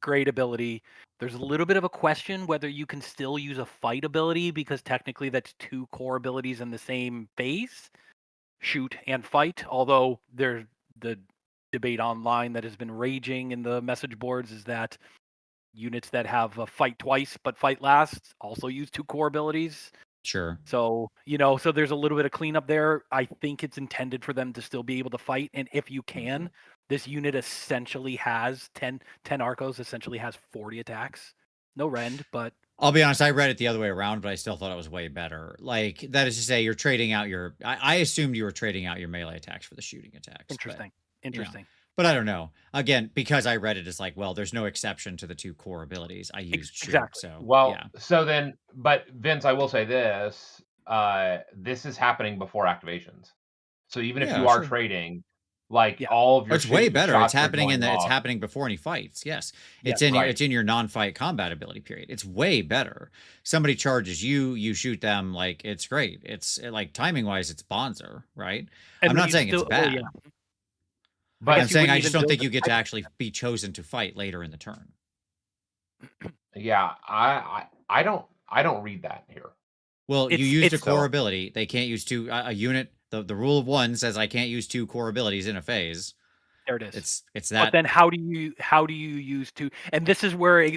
Great ability. There's a little bit of a question whether you can still use a fight ability because technically that's 2 core abilities in the same phase, shoot and fight. Although there's the debate online that has been raging in the message boards is that units that have a fight twice but fight last also use 2 core abilities. Sure. So, so there's a little bit of cleanup there. I think it's intended for them to still be able to fight. And if you can, this unit essentially has 10 Arcos, essentially has 40 attacks. No rend, but... I'll be honest, I read it the other way around, but I still thought it was way better. Like, that is to say, you're trading out your... I assumed you were trading out your melee attacks for the shooting attacks. Interesting. But I don't know. Again, because I read it as like, well, there's no exception to the 2 core abilities. I used shoot, so so then, but Vince, I will say this: this is happening before activations. So even if you are trading, like all of your, it's way better. It's happening it's happening before any fights. Yes, it's in your non-fight combat ability period. It's way better. Somebody charges you, you shoot them. Like it's great. It's like timing wise, it's bonzer, right? I'm not saying it's bad. But I'm saying I just don't think you get to actually be chosen to fight later in the turn. Yeah, I don't read that here. Well, you used a core ability. They can't use 2 a unit. The rule of 1 says I can't use 2 core abilities in a phase. There it is. It's that. But then how do you use 2? And this is where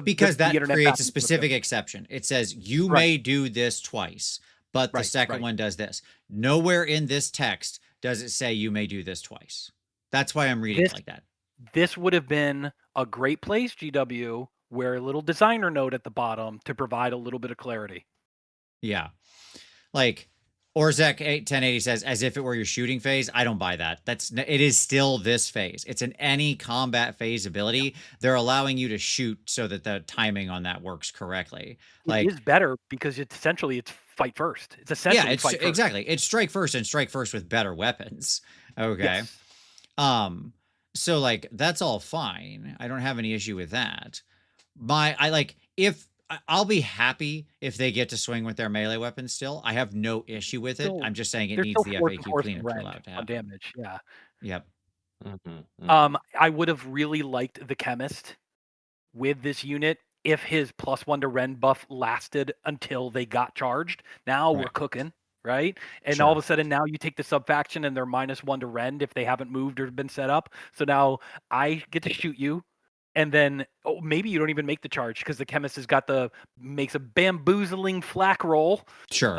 because that creates a specific exception. It says you may do this twice, but the second one does this. Nowhere in this text does it say you may do this twice. That's why I'm reading it like that. This would have been a great place, GW, where a little designer note at the bottom to provide a little bit of clarity. Yeah. Like Orzek 1080 says, as if it were your shooting phase. I don't buy that. It is still this phase. It's an any combat phase ability. They're allowing you to shoot so that the timing on that works correctly. It is better because it's fight first. It's essentially fight first. Exactly. It's strike first and strike first with better weapons. Okay. Yes. So like that's all fine. I don't have any issue with that. If I'll be happy if they get to swing with their melee weapons still. I have no issue with it. Still, I'm just saying it they're needs still the force to FAQ force and cleanup to rend allow it to on happen. damage. Yeah. Yep. I would have really liked the chemist with this unit if his +1 to rend buff lasted until they got charged. Now we're Right. cooking, right? And all of Sure. a sudden now you take the sub faction and they're -1 to rend if they haven't moved or been set up. So now I get to shoot you. And then maybe you don't even make the charge because the chemist has got makes a bamboozling flak roll. Sure.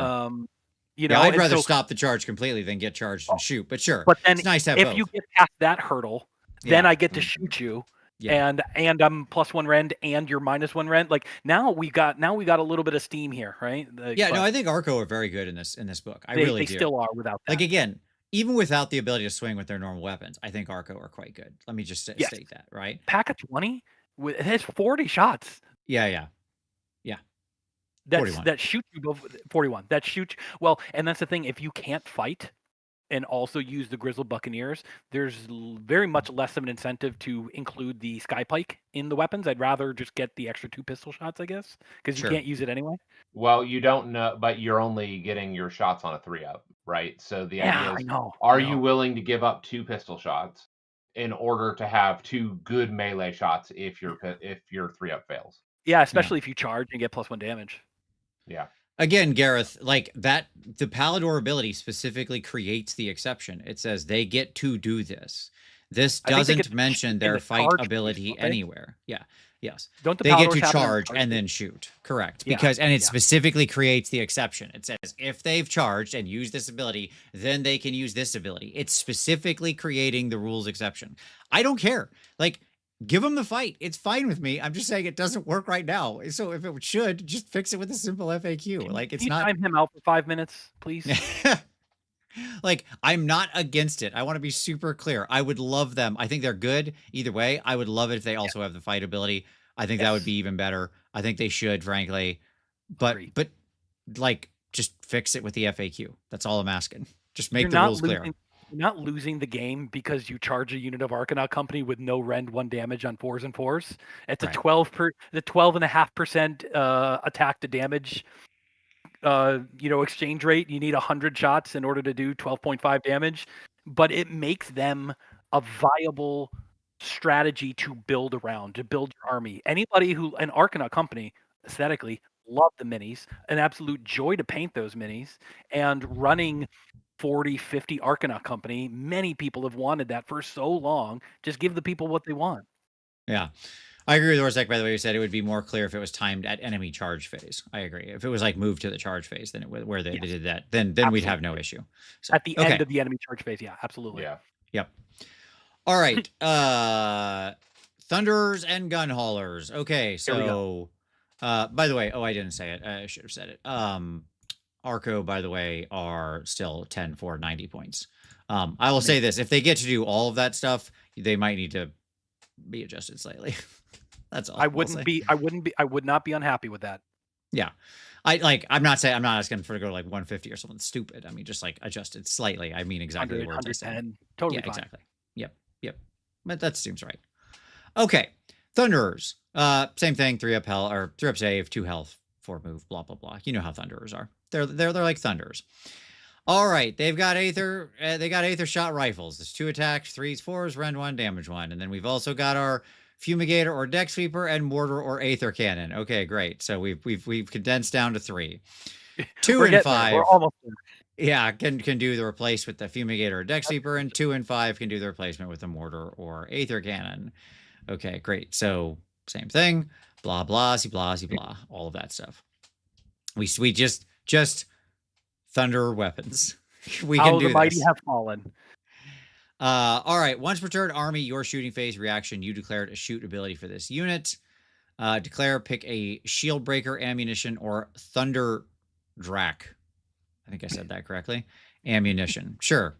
You Yeah, know, I'd and rather so, stop the charge completely than get charged and shoot. But sure, but then it's nice to have if both. you get past that hurdle, then Yeah. I get to shoot you. Yeah. And I'm +1 rend and you're -1 rend. Like now we got a little bit of steam here, right? Like, Yeah, no, but I think Arco are very good in this book. I they really do. still are without that. Like again, even without the ability to swing with their normal weapons, I think Arco are quite good. Let me just Yes. state that, right? Pack of 20 it has 40 shots. Yeah. That 41. shoots you both 41. That shoots well, and that's the thing. If you can't fight and also use the Grizzled Buccaneers, there's very much less of an incentive to include the Sky Pike in the weapons. I'd rather just get the extra 2 pistol shots, I guess, because Sure. you can't use it anyway. Well, you don't know, but you're only getting your shots on a 3-up, right? So the idea I is, know. are you willing to give up 2 pistol shots in order to have 2 good melee shots if your 3-up fails? Yeah, especially if you charge and get +1 damage. Yeah. Again, Gareth, like that, the Palador ability specifically creates the exception. It says they get to do this. This doesn't mention their fight ability anywhere. Yeah. Yes. Don't the they get to Paladors charge and then shoot. Correct. Because and it specifically creates the exception. It says if they've charged and used this ability, then they can use this ability. It's specifically creating the rules exception. I don't care. Like, give them the fight. It's fine with me. I'm just saying it doesn't work right now. So if it should, just fix it with a simple FAQ. Like it's not. Time him out for 5 minutes, please. Like I'm not against it. I want to be super clear. I would love them. I think they're good either way. I would love it if they also have the fight ability. I think that would be even better. I think they should, frankly. But like just fix it with the FAQ. That's all I'm asking. Just make the rules clear. You're not losing the game because you charge a unit of Arconaut Company with no rend 1 damage on 4s and 4s. It's a 12.5% attack to damage exchange rate. You need 100 shots in order to do 12.5 damage, but it makes them a viable strategy to build around, to build your army. Anybody an Arconaut Company aesthetically love the minis, an absolute joy to paint those minis, and running 40, 50 Arconaut Company. Many people have wanted that for so long. Just give the people what they want. Yeah. I agree with Orzek, by the way. You said it would be more clear if it was timed at enemy charge phase. I agree. If it was like moved to the charge phase, then where they did that, then we'd have no issue. So, at the end of the enemy charge phase, yeah, absolutely. Yeah. Yep. All right. Thunderers and Gunhaulers. Okay, so by the way, I didn't say it. I should have said it. Arco, by the way, are still 10 for 90 points. I will say this: if they get to do all of that stuff, they might need to be adjusted slightly. That's all. I would not be unhappy with that. Yeah. I'm not asking for to go to like 150 or something stupid. I mean, just like adjusted slightly. I mean exactly the words I said. Totally fine. Exactly. Yep. But that seems right. Okay. Thunderers. Same thing, 3-up hell or 3-up save, 2 health, 4 move, blah blah blah. You know how Thunderers are. They're like Thunderers. All right, they've got Aether. They got Aether shot rifles. There's 2 attacks, 3s, 4s, rend 1, damage 1, and then we've also got our Fumigator or Deck Sweeper and Mortar or Aether Cannon. Okay, great. So we've condensed down to 3. 2 and 5. We're almost there. Yeah, can do the replace with the Fumigator or Deck Sweeper, and 2 and 5 can do the replacement with the Mortar or Aether Cannon. Okay, great. So same thing. Blah blah blah blah. All of that stuff. We just Thunder weapons. We can do the mighty this. have fallen. All right. Once per turn, army, your shooting phase reaction, you declared a shoot ability for this unit. Pick a shield breaker, ammunition, or thunder drac. I think I said that correctly. Ammunition. Sure.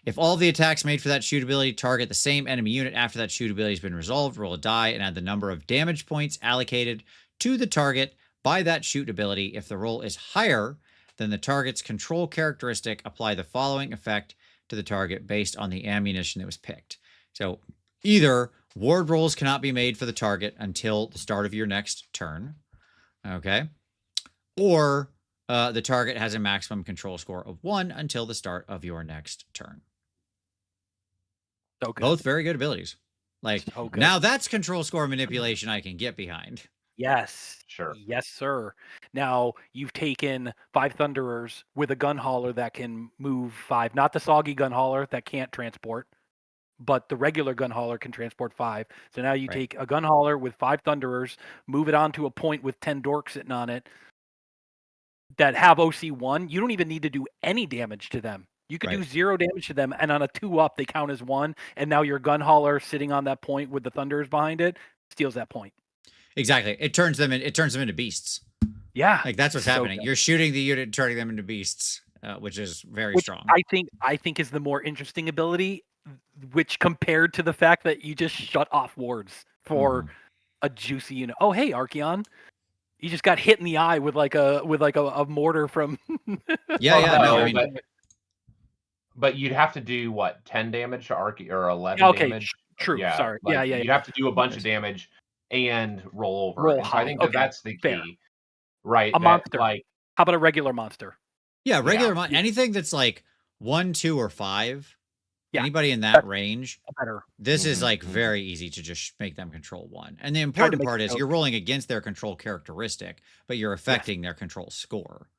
If all the attacks made for that shoot ability target the same enemy unit after that shoot ability has been resolved, roll a die and add the number of damage points allocated to the target by that shoot ability. If the roll is higher than the target's control characteristic, apply the following effect to the target based on the ammunition that was picked. So either ward rolls cannot be made for the target until the start of your next turn. Okay. Or the target has a maximum control score of 1 until the start of your next turn. So good. Both very good abilities. Like, So good. now that's control score manipulation I can get behind. Yes. Sure. Yes, sir. Now you've taken 5 Thunderers with a gunhauler that can move 5, not the soggy gunhauler that can't transport, but the regular gunhauler can transport 5. So now you Right. take a gunhauler with 5 Thunderers, move it onto a point with 10 dorks sitting on it that have OC1. You don't even need to do any damage to them. You could do Right. 0 damage to them, and on a 2-up, they count as 1. And now your gunhauler sitting on that point with the Thunderers behind it steals that point. Exactly. It turns them into beasts. Yeah. Like, that's what's so happening. good. You're shooting the unit and turning them into beasts, which is very Which strong. I think is the more interesting ability, which compared to the fact that you just shut off wards for Mhm. a juicy unit. Oh, hey, Archeon. You just got hit in the eye with like a mortar from Yeah, yeah. No, I No, mean, but you'd have to do what, 10 damage to or 11 Okay, damage? true. Yeah, Sorry. like Yeah. you'd have to do a bunch Yes. of damage and roll over. Roll And so I high. think that Okay, that's the fair. key, right? A That monster. like How about a regular monster? yeah, regular Yeah. anything that's like 1, 2, or 5. Yeah. Anybody in that That's range, better. this is Mhm, like mhm. very easy to just make them control 1. And the Tried to important make part it is so. you're rolling against their control characteristic, but you're affecting their control score,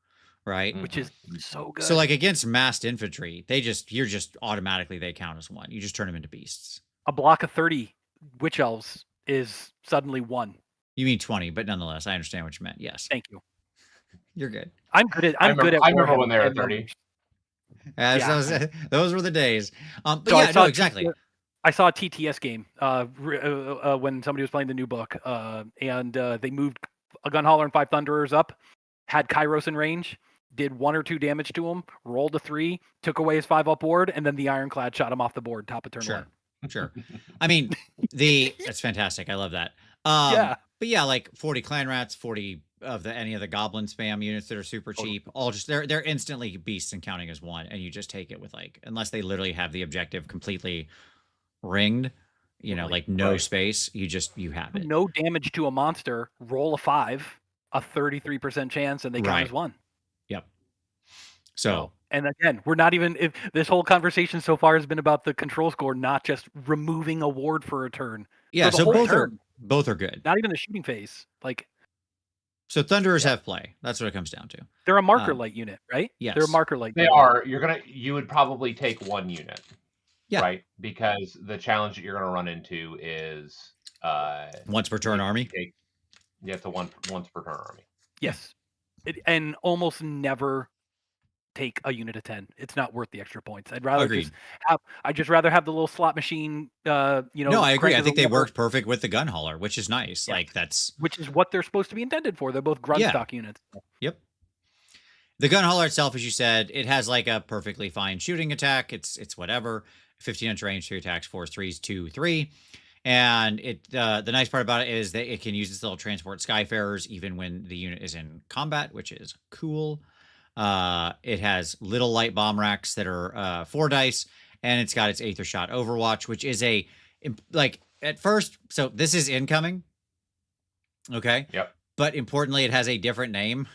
right? Which is Mhm. so good. So like against massed infantry, you're just automatically they count as 1. You just turn them into beasts. A block of 30 witch elves is suddenly 1. You mean 20, but nonetheless, I understand what you meant. Yes, Thank you. you're good. I'm good at I remember Warhammer when they were and 30. numbers. As Yeah. those were the days. But So yeah, no, exactly. I saw a TTS game when somebody was playing the new book, and they moved a gunhauler and 5 Thunderers up, had Kairos in range, did 1 or 2 damage to him, rolled a 3, took away his 5 up ward, and then the Ironclad shot him off the board, top of turn 1. Sure. I mean, that's fantastic. I love that. Yeah. But yeah, like 40 clan rats, 40 of any of the goblin spam units that are super cheap, all just they're instantly beasts and counting as 1, and you just take it with like, unless they literally have the objective completely ringed, Right. like no Right. space, you have it. No damage to a monster, roll a 5, a 33% chance, and they count as 1. Yep. So And again, we're not even if this whole conversation so far has been about the control score, not just removing a ward for a turn. yeah, For the so whole both turn. are good. Not even the shooting phase. Like, So Thunderers have play. That's what it comes down to. they're a marker light unit, right? They're a yes. marker light They unit. are. You would probably take 1 unit, Yeah. right? Because the challenge that you're going to run into is Once per turn army. You have to once per turn army. Yes. And almost never take a unit of 10. It's not worth the extra points. I'd rather Agreed. just rather have the little slot machine, No, I agree. crank I of think the they lever, worked perfect with the gunhauler, which is nice. Yeah. Like that's which is what they're supposed to be intended for. They're both grunt stock units. Yep. The gunhauler itself, as you said, it has like a perfectly fine shooting attack. It's whatever. 15-inch range, 3 attacks, 4 3s, 2 3. And the nice part about it is that it can use its little transport Skyfarers even when the unit is in combat, which is cool. It has little light bomb racks that are 4 dice, and it's got its Aether Shot Overwatch, which is like at first. So this is incoming. Okay. Yep. But importantly, it has a different name.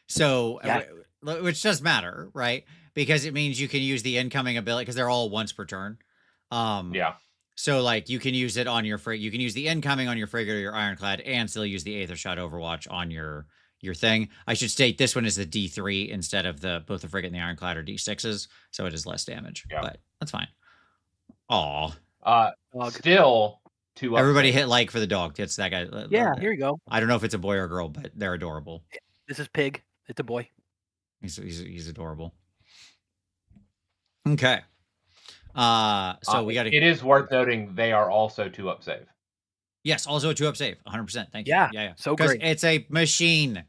So, which does matter, right? Because it means you can use the incoming ability because they're all once per turn. Yeah. So, like, you can use it on your you can use the incoming on your frigate or your ironclad, and still use the Aether Shot Overwatch on your thing. I should state this one is the D3 instead of both the frigate and the ironclad are D6s, so it is less damage. Yeah. But that's fine. Aw. Still 2 up. Everybody hit like for the dog. It's that guy. Yeah, here you go. I don't know if it's a boy or a girl, but they're adorable. This is Pig. It's a boy. He's adorable. Okay. So we got to. It is worth noting they are also 2-up save. Yes, also a 2-up save. 100%. Thank you. Yeah. So great. It's a machine.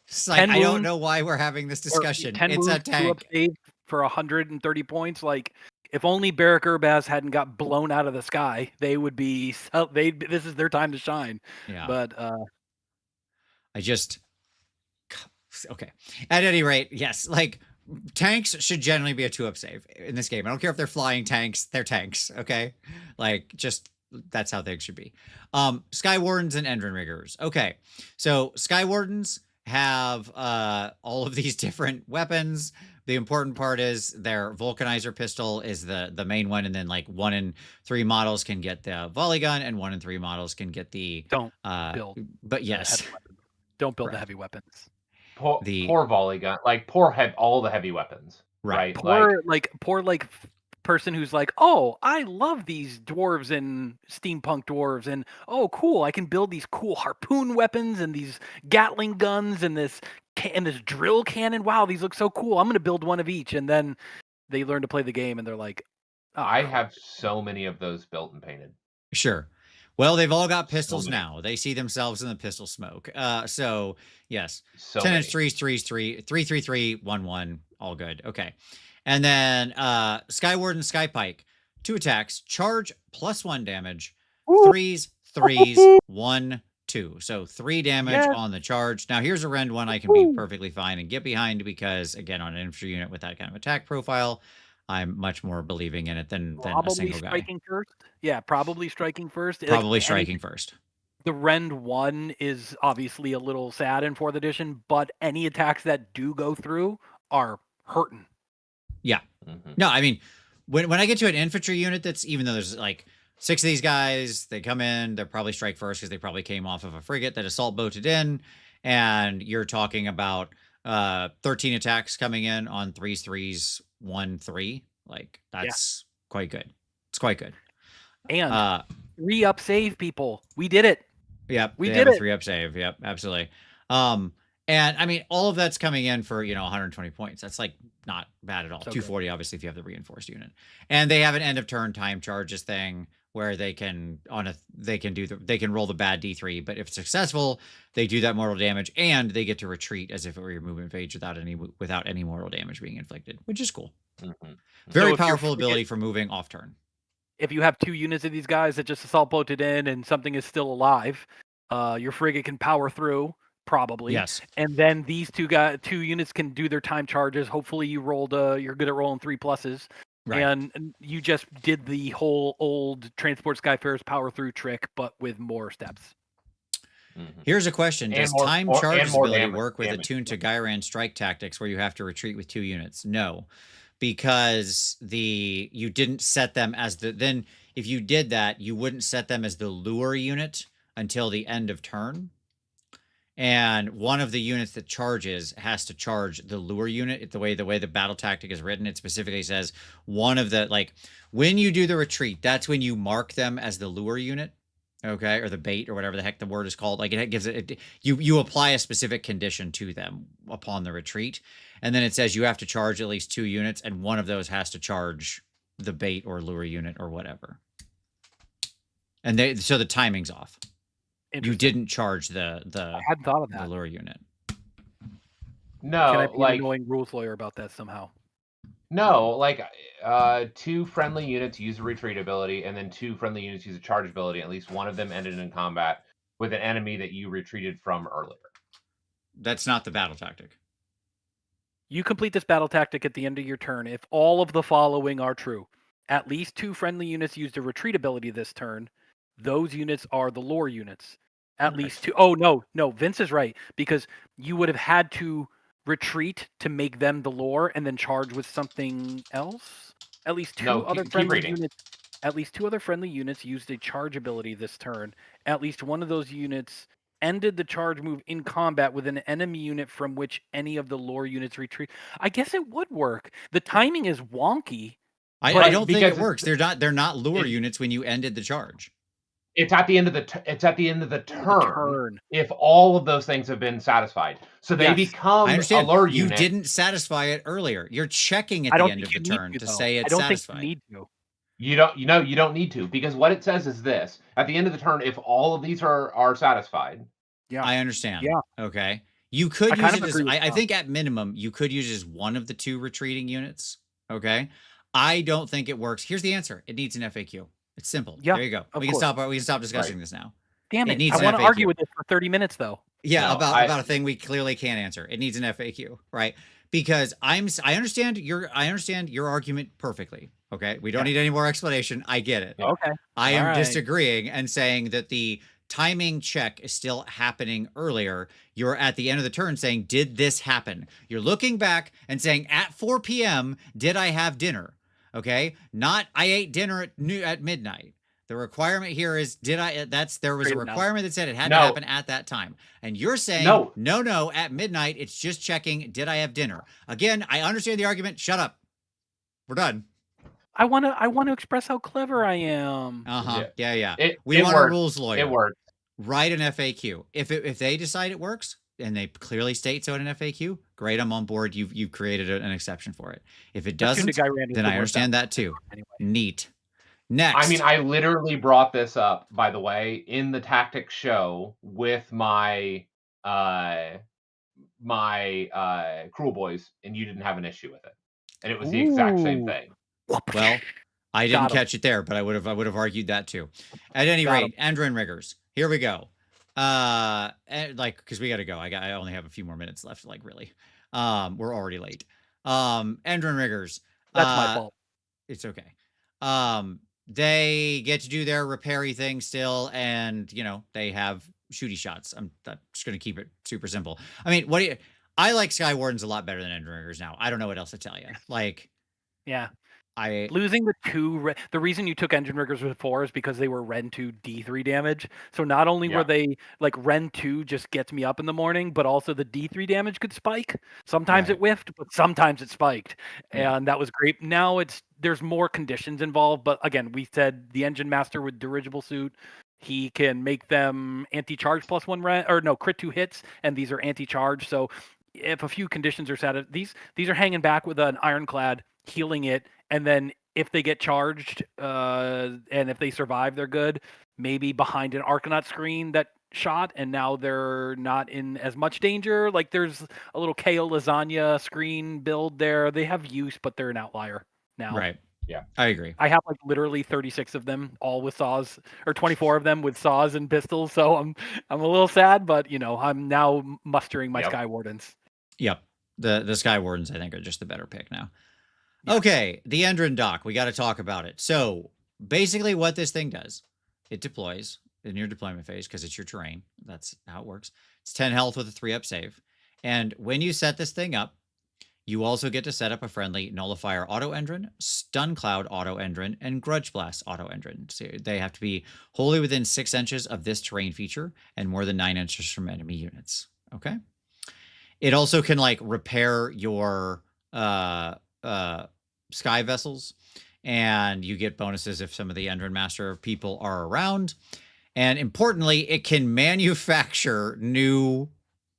It's like, I don't know why we're having this discussion. It's a tank. 2-up save for 130 points. Like, if only Barack Urbaz hadn't got blown out of the sky, they would be. This is their time to shine. Yeah. But okay. At any rate, yes, like tanks should generally be a 2-up save in this game. I don't care if they're flying tanks; they're tanks. Okay, like just that's how things should be. Sky Wardens and Endrin Riggers. Okay, so Sky Wardens have all of these different weapons. The important part is their Vulcanizer pistol is the main one, and then like 1 in 3 models can get the volley gun, and 1 in 3 models can get the Don't build. But yes, don't build the Correct. heavy weapons. Poor volley gun, like all the heavy weapons, right? Poor person who's like, oh, I love these dwarves and steampunk dwarves, and oh, cool, I can build these cool harpoon weapons and these Gatling guns and this drill cannon. Wow, these look so cool. I'm gonna build one of each, and then they learn to play the game, and they're like, oh, I have so many of those built and painted. Sure. Well, they've all got pistols now. They see themselves in the pistol smoke. So yes, 10-inch 3-3-3, 1-1, all good. Okay. And then Sky Warden, Sky Pike, 2 attacks, charge +1 damage, 3s, 1, 2. So 3 damage on the charge. Now here's a rend one I can be perfectly fine and get behind because, again, on an infantry unit with that kind of attack profile, I'm much more believing in it than a single guy. Striking first. Yeah, probably striking first. Probably striking first. The Rend 1 is obviously a little sad in 4th edition, but any attacks that do go through are hurting. Yeah. No, I mean, when I get to an infantry unit that's, even though there's like 6 of these guys, they come in, they're probably strike first because they probably came off of a frigate that assault boated in, and you're talking about 13 attacks coming in on 3s, 1, 3. Like, that's quite good. It's quite good. And 3-up save, people. We did it. Yep. We did it. 3-up save. Yep, absolutely. And I mean, all of that's coming in for, 120 points. That's like not bad at all. So 240, good. Obviously, if you have the reinforced unit. And they have an end of turn time charges thing where they can roll the bad D3, but if successful, they do that mortal damage and they get to retreat as if it were your movement phase without any mortal damage being inflicted, which is cool. Very powerful ability for moving off turn. If you have 2 units of these guys that just assault boated in and something is still alive, your frigate can power through. Probably. Yes. And then these 2 units can do their time charges. Hopefully you rolled you're good at rolling 3+. Right. And you just did the whole old Transport Skyfarer's power through trick, but with more steps. Here's a question. Does time charges ability work with attuned to Gyran strike tactics where you have to retreat with 2 units? No. Because you didn't set them as then if you did that, you wouldn't set them as the lure unit until the end of turn. And one of the units that charges has to charge the lure unit. The way the battle tactic is written, it specifically says one of the, like, when you do the retreat, that's when you mark them as the lure unit, okay, or the bait or whatever the heck the word is called. Like, it gives it you apply a specific condition to them upon the retreat, and then it says you have to charge at least 2 units, and one of those has to charge the bait or lure unit or whatever. And so the timing's off. You didn't charge the I hadn't thought of that. The lure unit. No, can I be an annoying rules lawyer about that somehow? No, like 2 friendly units use a retreat ability, and then 2 friendly units use a charge ability. At least one of them ended in combat with an enemy that you retreated from earlier. That's not the battle tactic. You complete this battle tactic at the end of your turn if all of the following are true. At least 2 friendly units used a retreat ability this turn. Those units are the lore units. At least 2. Oh, no. Vince is right, because you would have had to retreat to make them the lore and then charge with something else. At least 2 other friendly units. At least 2 other friendly units used a charge ability this turn. At least one of those units ended the charge move in combat with an enemy unit from which any of the lore units retreat. I guess it would work. The timing is wonky. I don't think it works. They're not lure units when you ended the charge. It's at the end of the turn. If all of those things have been satisfied, so they become a lure unit. You didn't satisfy it earlier. You're checking at the end of the turn to say it's satisfied. I don't think you need to. You don't need to, because what it says is this: at the end of the turn, if all of these are satisfied. Yeah, I understand. Yeah. Okay. You could use it as, I think at minimum, you could use it as one of the 2 retreating units. Okay. I don't think it works. Here's the answer. It needs an FAQ. It's simple. Yeah, there you go. We can stop discussing this now. Damn it. I want to argue with this for 30 minutes though. Yeah, about a thing we clearly can't answer. It needs an FAQ, right? Because I understand your argument perfectly. Okay, we don't need any more explanation. I get it. Okay. I am All right. disagreeing and saying that the timing check is still happening earlier. You're at the end of the turn saying, did this happen? You're looking back and saying, at 4 p.m., did I have dinner? Okay, not I ate dinner at midnight. The requirement here is, did I? There was a Straight enough. requirement that said it had to No. happen at that time, and you're saying no. At midnight, it's just checking, did I have dinner? Again, I understand the argument. Shut up. We're done. I want to express how clever I am. Yeah. We It want a works. rules lawyer. It works. Write an FAQ. If they decide it works and they clearly state so in an FAQ, great, I'm on board. You've created an exception for it. If it doesn't, then I understand that too. Anyway. Neat. Next. I mean, I literally brought this up, by the way, in the tactics show with my Cruel Boys, and you didn't have an issue with it, and it was the exact same thing. Well, I didn't catch it there, but I would have argued that too. At any rate, Endrin Riggers. Here we go. Because we got to go. I only have a few more minutes left. Like, really, we're already late. Endrin Riggers. That's my fault. It's okay. They get to do their repairy thing still, and they have shooty shots. I'm just gonna keep it super simple. I mean, I like Sky Wardens a lot better than Endrin Riggers now. I don't know what else to tell you. Like, yeah. Losing the 2, the reason you took Engine Riggers before is because they were Ren 2 D3 damage. So not only were they like Ren 2 just gets me up in the morning, but also the D3 damage could spike. Sometimes it whiffed, but sometimes it spiked. And that was great. Now there's more conditions involved. But again, we said the Engine Master with Dirigible Suit, he can make them anti-charge +1 Ren, or no, crit 2 hits, and these are anti-charge. So if a few conditions are set, these are hanging back with an Ironclad, healing it, and then if they get charged and if they survive, they're good. Maybe behind an Arconaut screen that shot, and now they're not in as much danger. Like, there's a little KO lasagna screen build there. They have use, but they're an outlier now. Right. Yeah, I agree. I have like literally 36 of them, all with saws, or 24 of them with saws and pistols. So I'm a little sad, but I'm now mustering my Sky Wardens. Yep. The Sky Wardens, I think, are just the better pick now. Okay, the Endrin dock. We got to talk about it. So basically what this thing does, it deploys in your deployment phase because it's your terrain. That's how it works. It's 10 health with a 3-up save. And when you set this thing up, you also get to set up a friendly Nullifier Auto Endrin, Stun Cloud Auto Endrin, and Grudge Blast Auto Endrin. So they have to be wholly within 6 inches of this terrain feature and more than 9 inches from enemy units. Okay? It also can repair your sky vessels, and you get bonuses if some of the Endrin Master people are around. And importantly, it can manufacture new.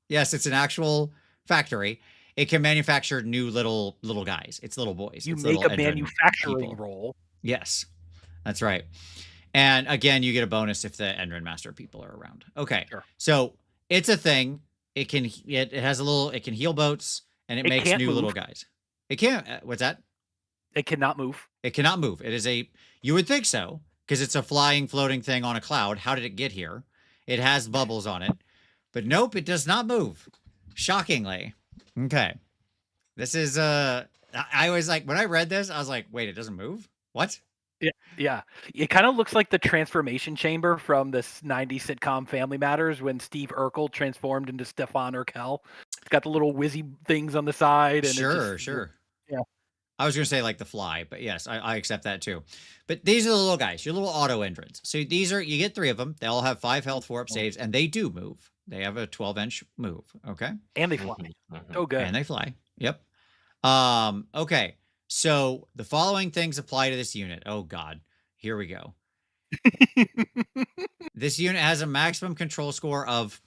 Yes, it's an actual factory. It can manufacture new little guys. It's little boys. You it's make a Endrin manufacturing roll. Yes, that's right. And again, you get a bonus if the Endrin Master people are around. Okay, so it's a thing. It can heal boats, and it makes new little guys. It can't. What's that? It cannot move. It cannot move. It is you would think so, because it's a floating thing on a cloud. How did it get here? It has bubbles on it. But nope, it does not move. Shockingly. Okay. This is, I was like, when I read this, I was like, wait, it doesn't move? What? Yeah. It kind of looks like the transformation chamber from this 90s sitcom Family Matters when Steve Urkel transformed into Stefan Urkel. It's got the little whizzy things on the side. And Sure. Yeah. I was going to say like the Fly, but yes, I accept that too. But these are the little guys, your little auto Endrins. So you get 3 of them. They all have 5 health, 4-up saves, and they do move. They have a 12-inch move. Okay. And they fly. So good. And they fly. Yep. Okay. So the following things apply to this unit. Oh God, here we go. This unit has a maximum control score of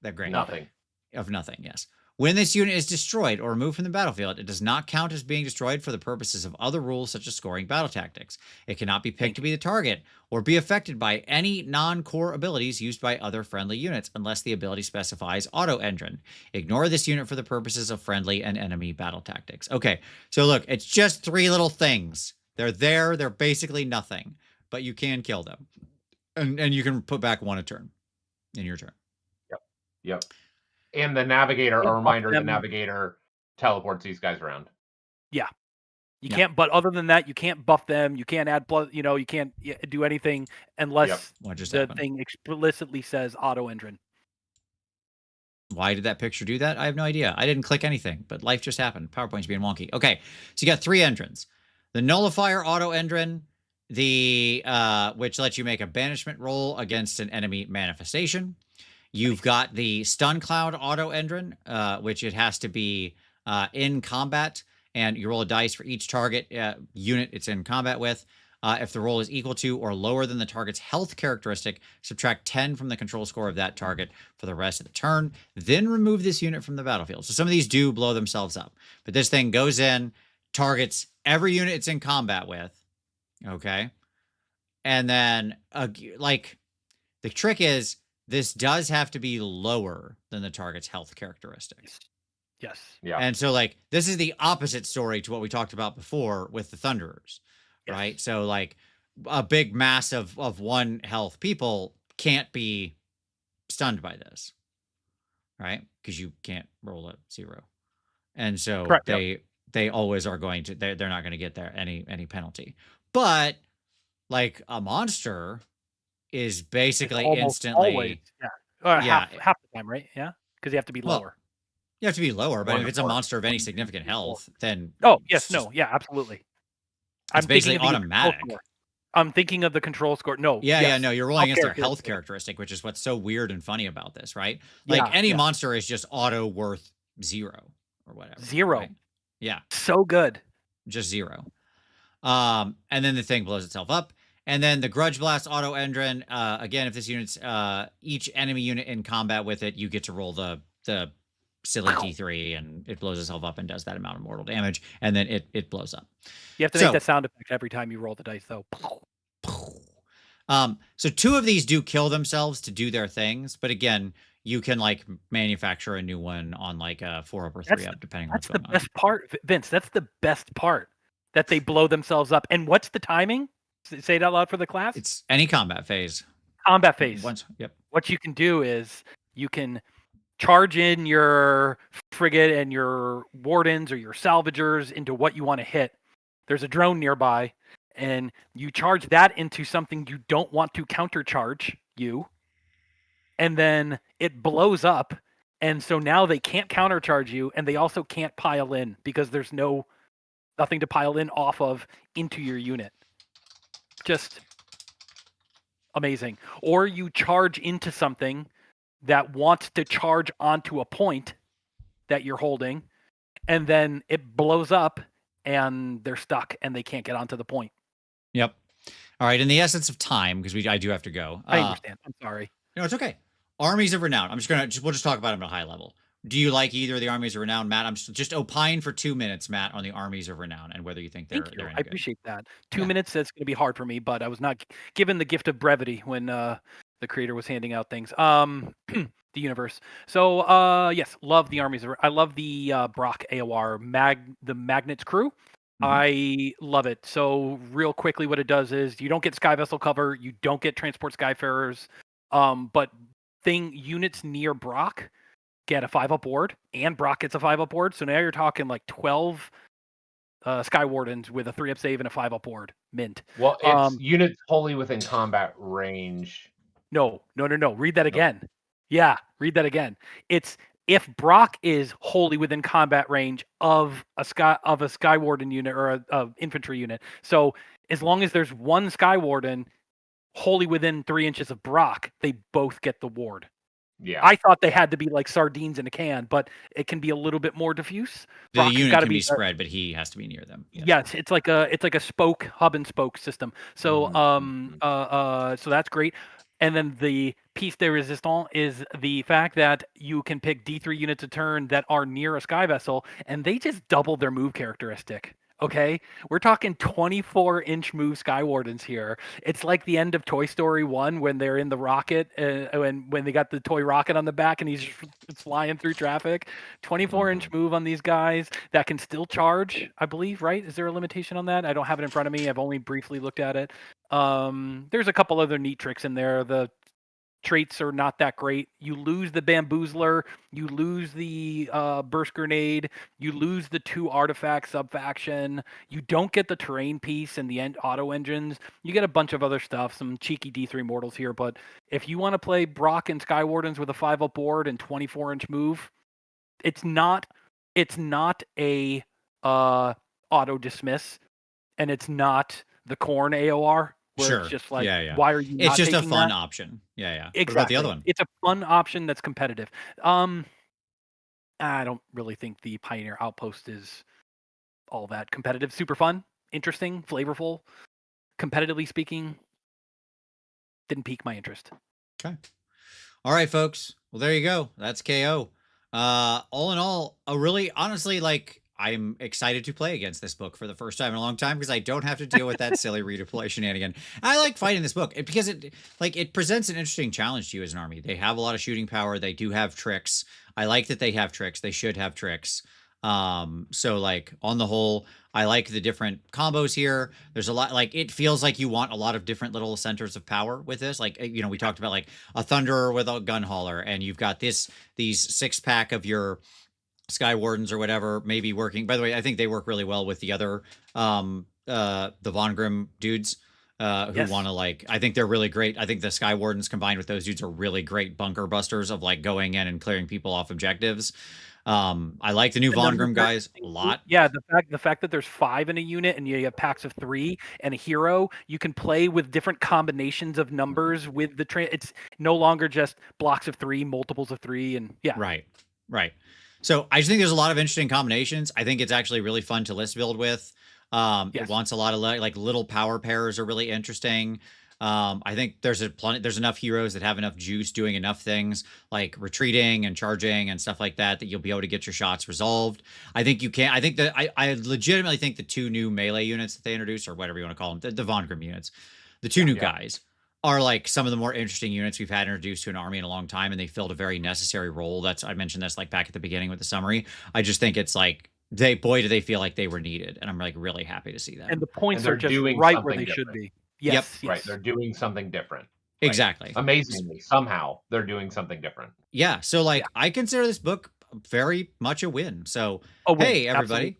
nothing. Of nothing. Yes. When this unit is destroyed or removed from the battlefield, it does not count as being destroyed for the purposes of other rules such as scoring battle tactics. It cannot be picked to be the target or be affected by any non-core abilities used by other friendly units unless the ability specifies Auto Endrin. Ignore this unit for the purposes of friendly and enemy battle tactics. Okay, so look, it's just 3 little things. They're there. They're basically nothing, but you can kill them. And you can put back 1 a turn in your turn. Yep. And the Navigator, a reminder, the Navigator teleports these guys around. Yeah. You Yeah. can't, but other than that, you can't buff them. You can't add plus, you can't do anything unless What just the happened? thing explicitly says auto engine. Why did that picture do that? I have no idea. I didn't click anything, but life just happened. PowerPoint's being wonky. Okay, so you got 3 engines. The Nullifier auto engine, the which lets you make a banishment roll against an enemy manifestation. You've got the Stun Cloud auto engine, which it has to be in combat, and you roll a dice for each target unit it's in combat with. If the roll is equal to or lower than the target's health characteristic, subtract 10 from the control score of that target for the rest of the turn. Then remove this unit from the battlefield. So some of these do blow themselves up. But this thing goes in, targets every unit it's in combat with. Okay. And then, like, the trick is this does have to be lower than the target's health characteristics. Yes. Yeah. And so, like, this is the opposite story to what we talked about before with the Thunderers. Yes. Right? So, like, a big mass of 1 health people can't be stunned by this, right? Because you can't roll a 0, and so Correct, they always are going to they're not going to get there any penalty. But like a monster is basically instantly always, yeah. Yeah. Half the time, right? Yeah, because you have to be Well, lower. you have to be lower, but One if to it's a four. monster of any 1, 2, significant 3, 4. health, then Oh yes, it's just- no, yeah, absolutely. it's basically thinking of the control automatic. score. I'm thinking of the control score. No. Yeah, yes. no, you're rolling against their health characteristic. characteristic, which is what's so weird and funny about this, right? Like Yeah, any yeah. monster is just auto worth 0 or whatever. 0. right? Yeah, So good. just 0. And then the thing blows itself up. And then the Grudge Blast auto engine, again, if this unit's each enemy unit in combat with it, you get to roll the silly T3 and it blows itself up and does that amount of mortal damage, and then it blows up. You have to make that sound effect every time you roll the dice, though. So 2 of these do kill themselves to do their things, but again, you can like manufacture a new one on like a 4-up or 3-up, depending on what's going on. That's the best part, Vince. That's the best part, that they blow themselves up. And what's the timing? Say it out loud for the class. It's any combat phase. Combat phase. Yep. What you can do is you can charge in your frigate and your wardens or your salvagers into what you want to hit. There's a drone nearby, and you charge that into something you don't want to countercharge you, and then it blows up, and so now they can't countercharge you, and they also can't pile in because there's nothing to pile in off of into your unit. Just amazing. Or you charge into something that wants to charge onto a point that you're holding, and then it blows up and they're stuck and they can't get onto the point. Yep. All right. In the essence of time, because I do have to go. I understand. I'm sorry. No, it's okay. Armies of Renown. We'll just talk about them at a high level. Do you like either of the Armies of Renown, Matt? I'm just opine for 2 minutes, Matt, on the Armies of Renown and whether you think they're Thank you. any I good. appreciate that. 2 minutes, that's going to be hard for me, but I was not given the gift of brevity when the creator was handing out things. The universe. So yes, love the Armies. I love the Brock AOR the Magnets crew. I love it. So real quickly, what it does is you don't get Sky Vessel cover, you don't get Transport Skyfarers, but units near Brock get a 5-up ward, and Brock gets a 5-up ward. So now you're talking like 12 Sky Wardens with a 3-up save and a 5-up ward. Mint. Well, it's units wholly within combat range. No. Read that again. Yeah, read that again. It's if Brock is wholly within combat range of a Sky Warden unit or a infantry unit. So as long as there's one Sky Warden wholly within 3 inches of Brock, they both get the ward. Yeah. I thought they had to be like sardines in a can, but it can be a little bit more diffuse. The unit can be spread, but he has to be near them. Yes, it's like a spoke, hub and spoke system. So so that's great. And then the piece de resistance is the fact that you can pick D3 units a turn that are near a Sky Vessel, and they just double their move characteristic. Okay, we're talking 24-inch move Sky Wardens here. It's like the end of Toy Story 1 when they're in the rocket, when they got the toy rocket on the back and he's flying through traffic. 24-inch move on these guys that can still charge, I believe, right? Is there a limitation on that? I don't have it in front of me. I've only briefly looked at it. There's a couple other neat tricks in there. The traits are not that great. You lose the bamboozler, you lose the burst grenade, you lose the 2 artifact sub-faction, you don't get the terrain piece and the auto engines. You get a bunch of other stuff, some cheeky D3 mortals here, but if you want to play Brock and Skywardens with a 5-up board and 24-inch move, it's not a auto dismiss, and it's not the corn AOR. Where it's just like, why are you not It's just a taking fun that? option. Yeah. Exactly. What about the other one? It's a fun option that's competitive. I don't really think the Pioneer Outpost is all that competitive. Super fun, interesting, flavorful. Competitively speaking, didn't pique my interest. Okay. All right, folks. Well, there you go. That's KO. All in all, honestly, like, I'm excited to play against this book for the first time in a long time because I don't have to deal with that silly redeploy shenanigan. I like fighting this book because it presents an interesting challenge to you as an army. They have a lot of shooting power. They do have tricks. I like that they have tricks. They should have tricks. So like on the whole, I like the different combos here. There's a lot, like, it feels like you want a lot of different little centers of power with this. Like, you know, we talked about like a Thunderer with a Gunhauler, and you've got these 6-pack of your Sky Wardens or whatever, maybe working. By the way, I think they work really well with the other, the Von Grimm dudes, who want to, like, I think they're really great. I think the Sky Wardens combined with those dudes are really great bunker busters of like going in and clearing people off objectives. I like the new Von Grimm guys a lot. Yeah, the fact that there's 5 in a unit and you have packs of 3 and a hero, you can play with different combinations of numbers with the it's no longer just blocks of 3, multiples of 3, and yeah. Right. So I just think there's a lot of interesting combinations. I think it's actually really fun to list build with. It wants a lot of like little power pairs are really interesting. I think there's enough heroes that have enough juice doing enough things like retreating and charging and stuff like that you'll be able to get your shots resolved. I think you can. I think that I legitimately think the 2 new melee units that they introduced, or whatever you want to call them, the Von Grimm units, the 2 new guys, are like some of the more interesting units we've had introduced to an army in a long time, and they filled a very necessary role. I mentioned this like back at the beginning with the summary. I just think it's like do they feel like they were needed, and I'm like really happy to see that. And the points are just right where they should be. Yes. Right. They're doing something different. Exactly. Amazingly, somehow they're doing something different. Yeah. So like I consider this book very much a win. So hey everybody.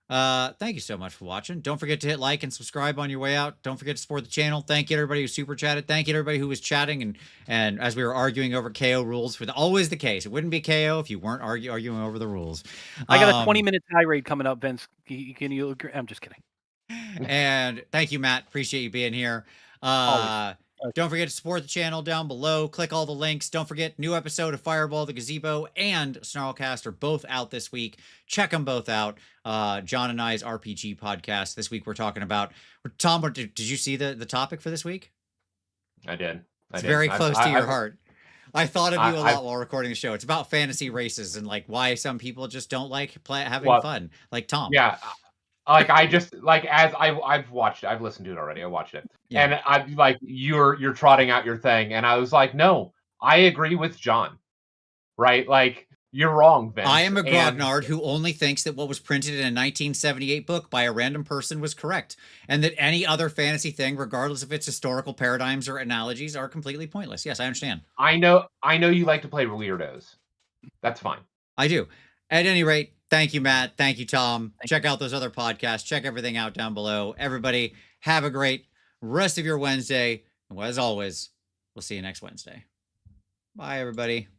Thank you so much for watching. Don't forget to hit like and subscribe on your way out. Don't forget to support the channel. Thank you to everybody who super chatted. Thank you to everybody who was chatting and as we were arguing over KO rules, with always the case. It wouldn't be KO if you weren't arguing over the rules. I got a 20-minute tirade coming up, Vince. Can you agree? I'm just kidding. And thank you, Matt. Appreciate you being here. Don't forget to support the channel down below. Click all the links. Don't forget, new episode of Fireball, the Gazebo, and Snarlcast are both out this week. Check them both out. John and I's RPG podcast. This week we're talking about... Tom, did you see the topic for this week? I did. It's very close to your heart. I thought of you a lot while recording the show. It's about fantasy races and like why some people just don't like having fun. Like Tom. Yeah. Like I just like as I've watched it, I've listened to it already. I watched it, and I'm like you're trotting out your thing, and I was like, no, I agree with John, right? Like you're wrong, Vince. I am a grognard who only thinks that what was printed in a 1978 book by a random person was correct, and that any other fantasy thing, regardless of its historical paradigms or analogies, are completely pointless. Yes, I understand. I know you like to play weirdos. That's fine. I do. At any rate, thank you, Matt. Thank you, Tom. Check out those other podcasts. Check everything out down below. Everybody, have a great rest of your Wednesday. And as always, we'll see you next Wednesday. Bye, everybody.